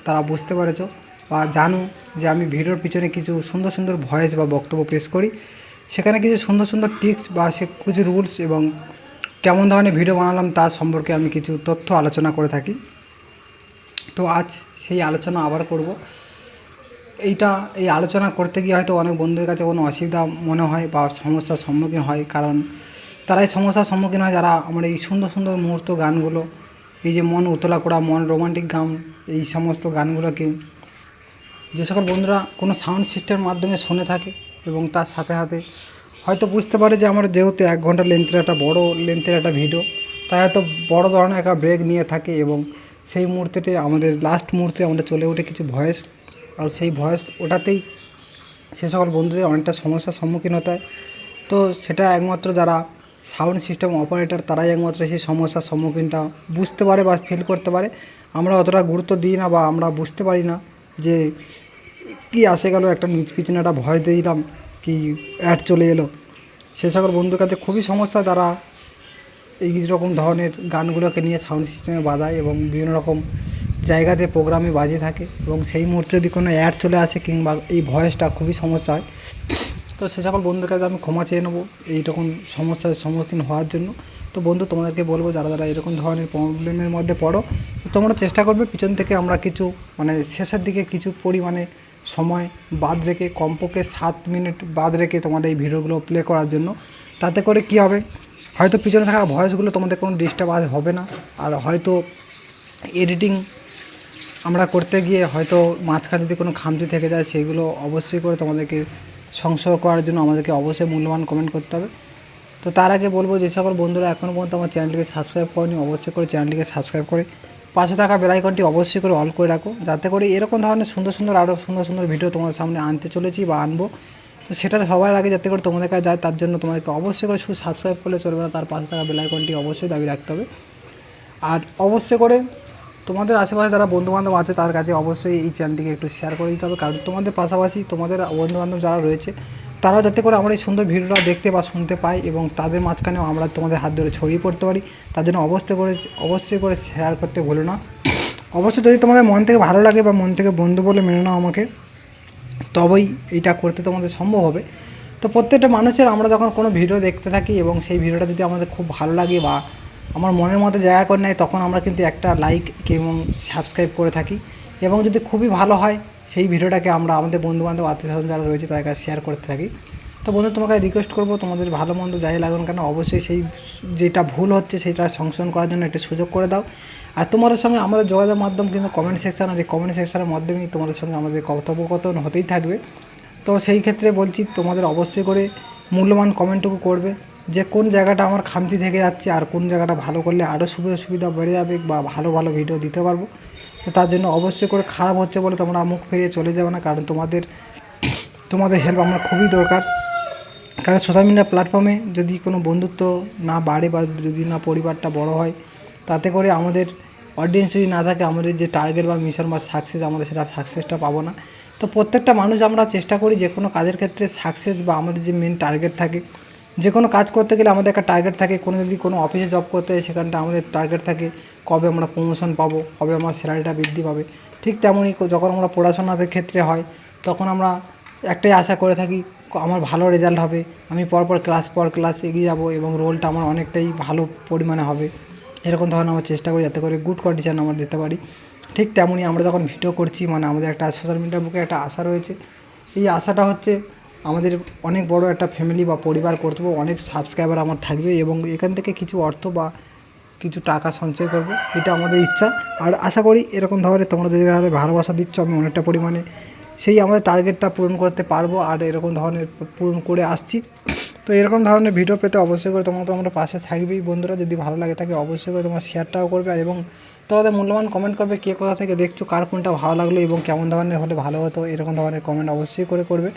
[SPEAKER 7] তারা বুঝতে পেরেছো বা জানো যে আমি ভিডিওর পিছনে কিছু সুন্দর সুন্দর ভয়েস বা বক্তব্য পেশ করি। সেখানে কিছু সুন্দর সুন্দর টিপস বা সে কিছু রুলস এবং কেমন ধরনের ভিডিও বানালাম তার সম্পর্কে আমি কিছু তথ্য আলোচনা করে থাকি। তো আজ সেই আলোচনা আবার করব। এই আলোচনা করতে গিয়ে হয়তো অনেক বন্ধুদের কাছে কোনো অসুবিধা মনে হয় বা সমস্যার সম্মুখীন হয়, কারণ তারাই সমস্যার সম্মুখীন হয় যারা আমার এই সুন্দর সুন্দর মুহূর্ত গানগুলো, এই যে মন উতলা করা, মন রোমান্টিক গান, এই সমস্ত গানগুলোকে যে সকল বন্ধুরা কোনো সাউন্ড সিস্টেমের মাধ্যমে শুনে থাকে এবং তার সাথে সাথে হয়তো বুঝতে পারে যে আমার যেহেতু 1 ঘন্টা লেন্থের একটা বড় লেন্থের একটা ভিডিও, তাই হয়তো বড় ধরনের একটা ব্রেক নিয়ে থাকে এবং সেই মুহূর্তেতে আমাদের লাস্ট মুহূর্তে আমাদের চলে ওঠে কিছু ভয়েস, আর সেই ভয়েস ওটাতেই সে সকল বন্ধুদের অনেকটা সমস্যার সম্মুখীন হতে হয়। তো সেটা একমাত্র যারা সাউন্ড সিস্টেম অপারেটর তারাই একমাত্র সেই সমস্যার সম্মুখীনটা বুঝতে পারে বা ফিল করতে পারে। আমরা অতটা গুরুত্ব দিই না বা আমরা বুঝতে পারি না যে কি আসে গেল, একটা নিচ পিছনে একটা ভয় দিয়ে দিলাম কি অ্যাড চলে এলো। সে সকল বন্ধুর কাছে খুবই সমস্যা, তারা এই রকম ধরনের গানগুলোকে নিয়ে সাউন্ড সিস্টেমে বাজায় এবং বিভিন্ন রকম জায়গাতে প্রোগ্রামে বাজিয়ে থাকে এবং সেই মুহূর্তে যদি কোনো অ্যাড চলে আসে কিংবা এই ভয়েসটা খুবই সমস্যা হয়। তো সে সকল বন্ধুদের কাছে আমি ক্ষমা চেয়ে নেবো এইরকম সমস্যার সম্মুখীন হওয়ার জন্য। তো বন্ধু, তোমাদেরকে বলবো যারা যারা এরকম ধরনের প্রবলেমের মধ্যে পড়ো, তোমরা চেষ্টা করবে পিছন থেকে আমরা কিছু শেষের দিকে কিছু পরিমাণে সময় বাদ রেখে, কমপক্ষে 7 মিনিট বাদ রেখে তোমাদের এই ভিডিওগুলো প্লে করার জন্য। তাতে করে কি হবে, হয়তো পিছনে থাকা ভয়েসগুলো তোমাদের কোনো ডিস্টার্ব হবে না, আর হয়তো এডিটিং আমরা করতে গিয়ে হয়তো মাঝখানে যদি কোনো খামতি থেকে যায় সেগুলো অবশ্যই করে তোমাদেরকে সংশোধন করার জন্য আমাদেরকে অবশ্যই মূল্যবান কমেন্ট করতে হবে। তো তার আগে বলবো যে সকল বন্ধুরা এখনও পর্যন্ত আমার চ্যানেলটিকে সাবস্ক্রাইব করেনি অবশ্যই করে চ্যানেলটিকে সাবস্ক্রাইব করে পাশে থাকা বেল আইকনটি অবশ্যই করে অল করে রাখো, যাতে করে এরকম ধরনের সুন্দর সুন্দর আরও সুন্দর সুন্দর ভিডিও তোমাদের সামনে আনতে চলেছি বা আনবো। তো সেটা সবার আগে যাতে করে তোমাদের কাছে যায় তার জন্য তোমাদেরকে অবশ্যই করে শুধু সাবস্ক্রাইব করলে চলবে না, তার পাশে থাকা বেল আইকনটি অবশ্যই দাবি রাখতে হবে। আর অবশ্যই করে তোমাদের আশেপাশে যারা বন্ধুবান্ধব আছে তার কাছে অবশ্যই এই চ্যানেলটিকে একটু শেয়ার করে দিতে হবে, কারণ তোমাদের পাশাপাশি তোমাদের বন্ধুবান্ধব যারা রয়েছে তারাও যাতে করে আমার এই সুন্দর ভিডিওটা দেখতে বা শুনতে পায় এবং তাদের মাঝখানেও আমরা তোমাদের হাত ধরে ছড়িয়ে পড়তে পারি। তার জন্য অবশ্যই করে শেয়ার করতে ভুলো না। অবশ্যই যদি তোমাদের মন থেকে ভালো লাগে বা মন থেকে বন্ধু বলে মেনে নাও আমাকে, তবেই এইটা করতে তোমাদের সম্ভব হবে। তো প্রত্যেকটা মানুষের আমরা যখন কোনো ভিডিও দেখতে থাকি এবং সেই ভিডিওটা যদি আমাদের খুব ভালো লাগে বা আমার মনের মধ্যে জায়গা করে নেয়, তখন আমরা কিন্তু একটা লাইক এবং সাবস্ক্রাইব করে থাকি। এবং যদি খুবই ভালো হয় সেই ভিডিওটাকে আমরা আমাদের বন্ধুবান্ধব আত্মীয়স্বজন যারা রয়েছে তাদের কাছে শেয়ার করতে থাকি। তো বন্ধু, তোমাকে রিকোয়েস্ট করবো, তোমাদের ভালো মন্দ যাই লাগুন কেন অবশ্যই সেই যেটা ভুল হচ্ছে সেটা সংশোধন করার জন্য একটা সুযোগ করে দাও। আর তোমাদের সঙ্গে আমাদের যোগাযোগের মাধ্যম কিন্তু কমেন্ট সেকশন, আর এই কমেন্ট সেকশনের মাধ্যমেই তোমাদের সঙ্গে আমাদের কথোপকথন হতেই থাকবে। তো সেই ক্ষেত্রে বলছি, তোমাদের অবশ্যই করে মূল্যবান কমেন্টটুকু করবে যে কোন জায়গাটা আমার খামতি থেকে যাচ্ছে আর কোন জায়গাটা ভালো করলে আরও সুবিধা বেড়ে যাবে বা ভালো ভালো ভিডিও দিতে পারবো। তো তার জন্য অবশ্যই করে খারাপ হচ্ছে বলে তোমরা মুখ ফিরিয়ে চলে যাবে না, কারণ তোমাদের হেল্প আমার খুবই দরকার। কারণ সোশ্যাল মিডিয়া প্ল্যাটফর্মে যদি কোনো বন্ধুত্ব না বাড়ে বা যদি না পরিবারটা বড় হয়, তাতে করে আমাদের অডিয়েন্স যদি না থাকে, আমাদের যে টার্গেট বা মিশন বা সাকসেস, আমাদের সেটা সাকসেসটা পাবো না। তো প্রত্যেকটা মানুষ আমরা চেষ্টা করি যে কোনো কাজের ক্ষেত্রে সাকসেস বা আমাদের যে মেন টার্গেট থাকে, যে কোনো কাজ করতে গেলে আমাদের একটা টার্গেট থাকে। যদি কোনো অফিসে জব করতে হয় সেখানটা আমাদের টার্গেট থাকে কবে আমরা প্রমোশন পাবো, কবে আমার স্যালারিটা বৃদ্ধি পাবে। ঠিক তেমনই যখন আমরা পড়াশোনার ক্ষেত্রে হয় তখন আমরা একটাই আশা করে থাকি, আমার ভালো রেজাল্ট হবে, আমি পরপর ক্লাস এগিয়ে যাব এবং রোলটা আমার অনেকটাই ভালো পরিমাণে হবে। এরকম ধরনের আমরা চেষ্টা করি যাতে করে গুড কন্ডিশন আমরা দিতে পারি। ঠিক তেমনই আমরা যখন ভিডিও করছি, মানে আমাদের একটা সোশ্যাল মিডিয়ার বুকে একটা আশা রয়েছে। এই আশাটা হচ্ছে আমাদের অনেক বড় একটা ফ্যামিলি বা পরিবার করতে, অনেক সাবস্ক্রাইবার আমার থাকবে এবং এখান থেকে কিছু অর্থ বা কিছু টাকা সঞ্চয় করব, এটা আমাদের ইচ্ছা। আর আশা করি এরকম ধরনের তোমরা যেভাবে ভালোবাসা দিচ্ছ, আমি অনেকটা পরিমাণে সেই আমাদের টার্গেটটা পূরণ করতে পারবো আর এরকম ধরনের পূরণ করে আসছি। তো এরকম ধরনের ভিডিও পেতে অবশ্যই করে তোমরা পাশে থাকবেই বন্ধুরা। যদি ভালো লাগে থাকে অবশ্যই করে তোমরা শেয়ারটাও করবে এবং তোমাদের মূল্যবান কমেন্ট করবে, কে কোথা থেকে দেখছো, কার কোনটা ভালো লাগলো এবং কেমন ধরনের হলে ভালো হতো, এরকম ধরনের কমেন্ট অবশ্যই করবে।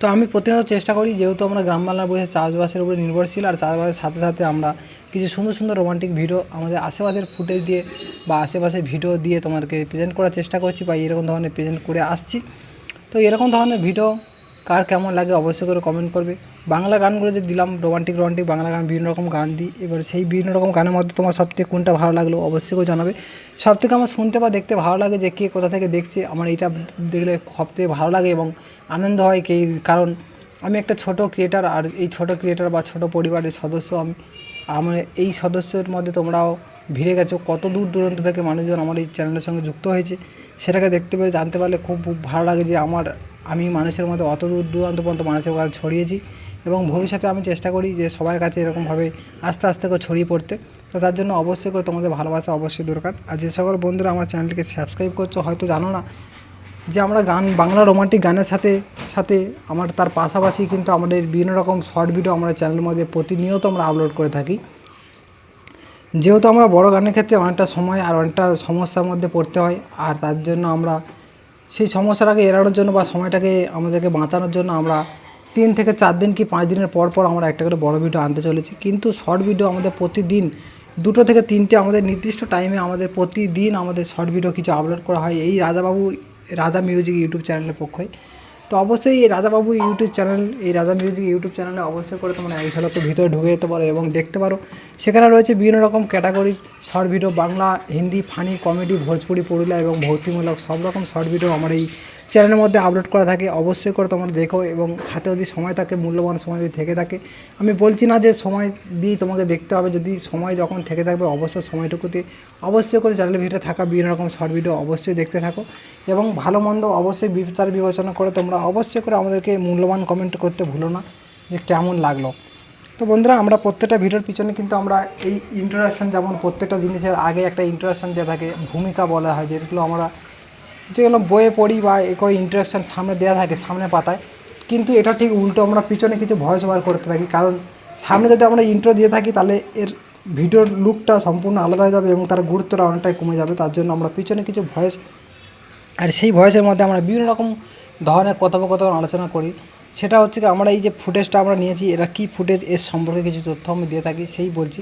[SPEAKER 7] তো আমি প্রতিনিয়ত চেষ্টা করি, যেহেতু আমরা গ্রাম বাংলার বসে চাষবাসের উপরে নির্ভরশীল, আর চাষবাসের সাথে সাথে আমরা কিছু সুন্দর রোমান্টিক ভিডিও আমাদের আশেপাশের ফুটেজ দিয়ে বা আশেপাশের ভিডিও দিয়ে তোমাদেরকে প্রেজেন্ট করার চেষ্টা করছি বা এরকম ধরনের প্রেজেন্ট করে আসছি। তো এরকম ধরনের ভিডিও কার কেমন লাগে অবশ্যই করে কমেন্ট করবে। বাংলা গানগুলো যে দিলাম, রোমান্টিক বাংলা গান, বিভিন্ন রকম গান দিই, এবার সেই বিভিন্ন রকম গানের মধ্যে তোমার সবথেকে কোনটা ভালো লাগলো অবশ্যই করে জানাবে। সবথেকে আমার শুনতে বা দেখতে ভালো লাগে যে কে কোথা থেকে দেখছে, আমার এইটা দেখলে সবথেকে ভালো লাগে এবং আনন্দ হয়। কারণ আমি একটা ছোট ক্রিয়েটার, আর এই ছোট ক্রিয়েটার বা ছোট পরিবারের সদস্য আমার এই সদস্যের মধ্যে তোমরাও ভিড়ে গেছো, কত দূর দূরান্ত থেকে মানুষজন আমার এই চ্যানেলের সঙ্গে যুক্ত হয়েছে, সেটাকে দেখতে পেরে জানতে পারলে খুব ভালো লাগে যে আমি মানুষের মধ্যে অত দূর দূরান্ত পর্যন্ত মানুষের কাছে ছড়িয়েছি এবং ভবিষ্যতে আমি চেষ্টা করি যে সবার কাছে এরকমভাবে আস্তে আস্তে করে ছড়িয়ে পড়তে। তো তার জন্য অবশ্যই করে তোমাদের ভালোবাসা অবশ্যই দরকার। আর যে সকল বন্ধুরা আমার চ্যানেলটিকে সাবস্ক্রাইব করছো, হয়তো জানো না যে আমরা বাংলা রোমান্টিক গানের সাথে সাথে তার পাশাপাশি কিন্তু আমাদের বিভিন্ন রকম শর্ট ভিডিও আমরা চ্যানেলের মধ্যে প্রতিনিয়ত আমরা আপলোড করে থাকি। যেহেতু আমরা বড় গানের ক্ষেত্রে অনেকটা সময় আর অনেকটা সমস্যার মধ্যে পড়তে হয়, আর তার জন্য আমরা সেই সমস্যাটাকে এড়ানোর জন্য বা সময়টাকে আমাদেরকে বাঁচানোর জন্য আমরা 3 থেকে 4 দিন কি 5 দিনের পর আমরা একটা করে বড় ভিডিও আনতে চলেছি। কিন্তু শর্ট ভিডিও আমাদের প্রতিদিন 2 থেকে 3টে আমাদের নির্দিষ্ট টাইমে আমাদের প্রতিদিন আমাদের শর্ট ভিডিও কিছু আপলোড করা হয় এই রাজা মিউজিক ইউটিউব চ্যানেলের পক্ষে। তো অবশ্যই এই রাজা মিউজিক ইউটিউব চ্যানেলে অবশ্যই করে তোমরা এক ঝলকে ভিতরে ঢুকে যেতে পারো এবং দেখতে পারো। সেখানে রয়েছে বিভিন্ন রকম ক্যাটাগরির short video, Bangla, Hindi, funny, comedy, Bhojpuri, Purulia এবং ভক্তিমূলক সব রকম শর্ট ভিডিও আমার এই চ্যানেলের মধ্যে আপলোড করা থাকে। অবশ্যই করে তোমরা দেখো এবং হাতে যদি সময় থাকে, মূল্যবান সময় যদি থেকে থাকে, আমি বলছি না যে সময় দিয়ে তোমাকে দেখতে হবে, যদি সময় যখন থেকে থাকবে অবশ্যই সময়টুকুতে অবশ্যই করে চ্যানেলের ভিতরে থাকা বিভিন্ন রকম শর্ট ভিডিও অবশ্যই দেখতে থাকো এবং ভালো মন্দ অবশ্যই বিচার বিবেচনা করে তোমরা অবশ্যই করে আমাদেরকে মূল্যবান কমেন্ট করতে ভুলো না যে কেমন লাগলো। তো বন্ধুরা, আমরা প্রত্যেকটা ভিডিওর পিছনে কিন্তু আমরা এই ইন্ট্রোডাকশান, যেমন প্রত্যেকটা জিনিসের আগে একটা ইন্ট্রোডাকশান দেওয়া থাকে, ভূমিকা বলা হয়, যেগুলো বইয়ে পড়ি বা কোনো ইন্ট্রোডাকশান সামনে দেওয়া থাকে সামনে পাতায়, কিন্তু এটা ঠিক উল্টো, আমরা পিছনে কিছু ভয়েস ওভার করতে থাকি। কারণ সামনে যদি আমরা ইন্ট্রো দিয়ে থাকি তাহলে এর ভিডিওর লুকটা সম্পূর্ণ আলাদা হয়ে যাবে এবং তার গুরুত্বটা অনেকটাই কমে যাবে। তার জন্য আমরা পিছনে কিছু ভয়েস, আর সেই ভয়েসের মধ্যে আমরা বিভিন্ন রকম ধরনের কথোপকথন আলোচনা করি। সেটা হচ্ছে কি, আমরা এই যে ফুটেজটা আমরা নিয়েছি, এটা কী ফুটেজ, এর সম্পর্কে কিছু তথ্য আমি দিয়ে থাকি, সেই বলছি।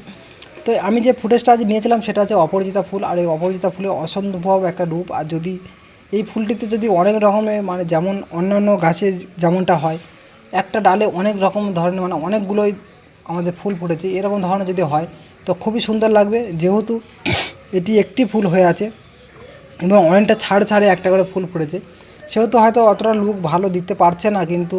[SPEAKER 7] তো আমি যে ফুটেজটা আজ নিয়েছিলাম সেটা হচ্ছে অপরাজিতা ফুল, আর এই অপরাজিতা ফুলের অসম্ভব একটা রূপ। আর যদি এই ফুলটিতে যদি অনেক রকমের যেমন অন্যান্য গাছে যেমনটা হয়, একটা ডালে অনেক রকম ধরনের অনেকগুলোই আমাদের ফুল ফুটেছে, এরকম ধরনের যদি হয় তো খুবই সুন্দর লাগবে। যেহেতু এটি একটি ফুল হয়ে আছে এবং অনেকটা ছাড়ে একটা করে ফুল ফুটেছে, সেহেতু হয়তো অতটা লুক ভালো দিতে পারছে না, কিন্তু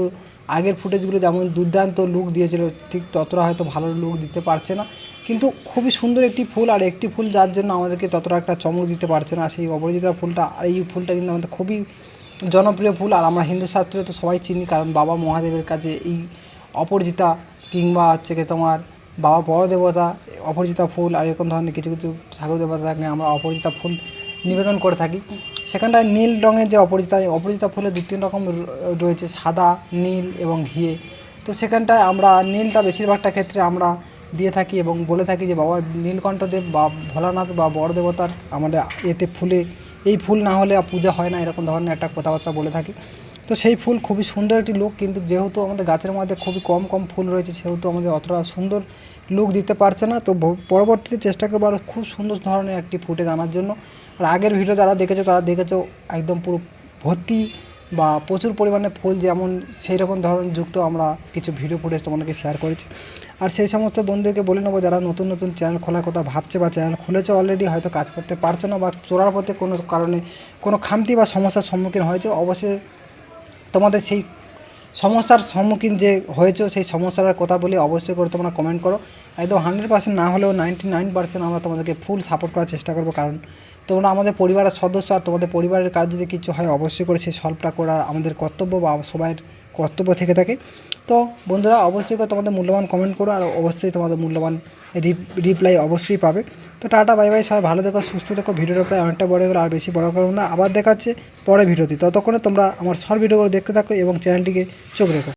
[SPEAKER 7] আগের ফুটেজগুলো যেমন দুর্দান্ত লুক দিয়েছিল ঠিক ততটা হয়তো ভালো লুক দিতে পারছে না, কিন্তু খুবই সুন্দর একটি ফুল, আর একটি ফুল যার জন্য আমাদেরকে ততটা একটা চমক দিতে পারছে না সেই অপরাজিতা ফুলটা। আর এই ফুলটা কিন্তু আমাদের খুবই জনপ্রিয় ফুল, আর আমরা হিন্দু শাস্ত্রে তো সবাই চিনি, কারণ বাবা মহাদেবের কাছে এই অপরাজিতা কিংবা হচ্ছে কি তোমার বাবা বড় দেবতা অপরাজিতা ফুল আর এরকম ধরনের কিছু কিছু ঠাকুর দেবতাকে আমরা অপরাজিতা ফুল নিবেদন করে থাকি। সেখানটায় নীল রঙের যে অপরাজিতা ফুলের 2-3 রকম রয়েছে, সাদা, নীল এবং ঘিয়ে। তো সেখানটায় আমরা নীলটা বেশিরভাগটা ক্ষেত্রে আমরা দিয়ে থাকি এবং বলে থাকি যে বাবা নীলকণ্ঠদেব বা ভোলানাথ বা বড় দেবতার আমাদের এতে ফুলে এই ফুল না হলে পূজা হয় না, এরকম ধরনের একটা কথাবার্তা বলে থাকি। তো সেই ফুল খুবই সুন্দর একটি লুক, কিন্তু যেহেতু আমাদের গাছের মধ্যে খুবই কম ফুল রয়েছে সেহেতু আমাদের অতটা সুন্দর লুক দিতে পারছে না। তো পরবর্তীতে চেষ্টা করবো আরও খুব সুন্দর ধরনের একটি ফুটেজ আনার জন্য। আর আগের ভিডিও যারা দেখেছো তারা দেখেছো একদম পুরো ভর্তি বা প্রচুর পরিমাণে ফুল যেমন সেই রকম ধরনের যুক্ত আমরা কিছু ভিডিও ফুটেজ তোমাদেরকে শেয়ার করেছি। আর সেই সমস্ত বন্ধুদেরকে বলে নেবো যারা নতুন চ্যানেল খোলার কথা ভাবছে বা চ্যানেল খুলেছে অলরেডি, হয়তো কাজ করতে পারছো না বা চোরার পথে কোনো কারণে কোনো খামতি বা সমস্যার সম্মুখীন হয়েছে, অবশ্যই তোমাদের সেই সমস্যার সম্মুখীন যে হয়েছে সেই সমস্যার কথা বলে অবশ্যই করে তোমরা কমেন্ট করো। একদম 100% না হলেও 99% আমরা তোমাদেরকে ফুল সাপোর্ট করার চেষ্টা করবো, কারণ তোমরা আমাদের পরিবারের সদস্য, আর তোমাদের পরিবারের কাজ যদি কিছু হয় অবশ্যই করে সেই সলভটা করা আমাদের কর্তব্য বা সবাইয়ের কর্তব্য থেকে থাকে। তো বন্ধুরা অবশ্যই করে তোমাদের মূল্যবান কমেন্ট করো, আর অবশ্যই তোমাদের মূল্যবান রিপ্লাই অবশ্যই পাবে। তো টাটা বাই বাই, সবাই ভালো দেখো, সুস্থ দেখো। ভিডিওটা প্রায় অনেকটা বড় হয়ে গেলো, আর বেশি বড় করবো না, আবার দেখাচ্ছে পরে ভিডিওতে। ততক্ষণে তোমরা আমার শর্ট ভিডিওগুলো দেখতে থাকো এবং চ্যানেলটিকে চোখ রেখো।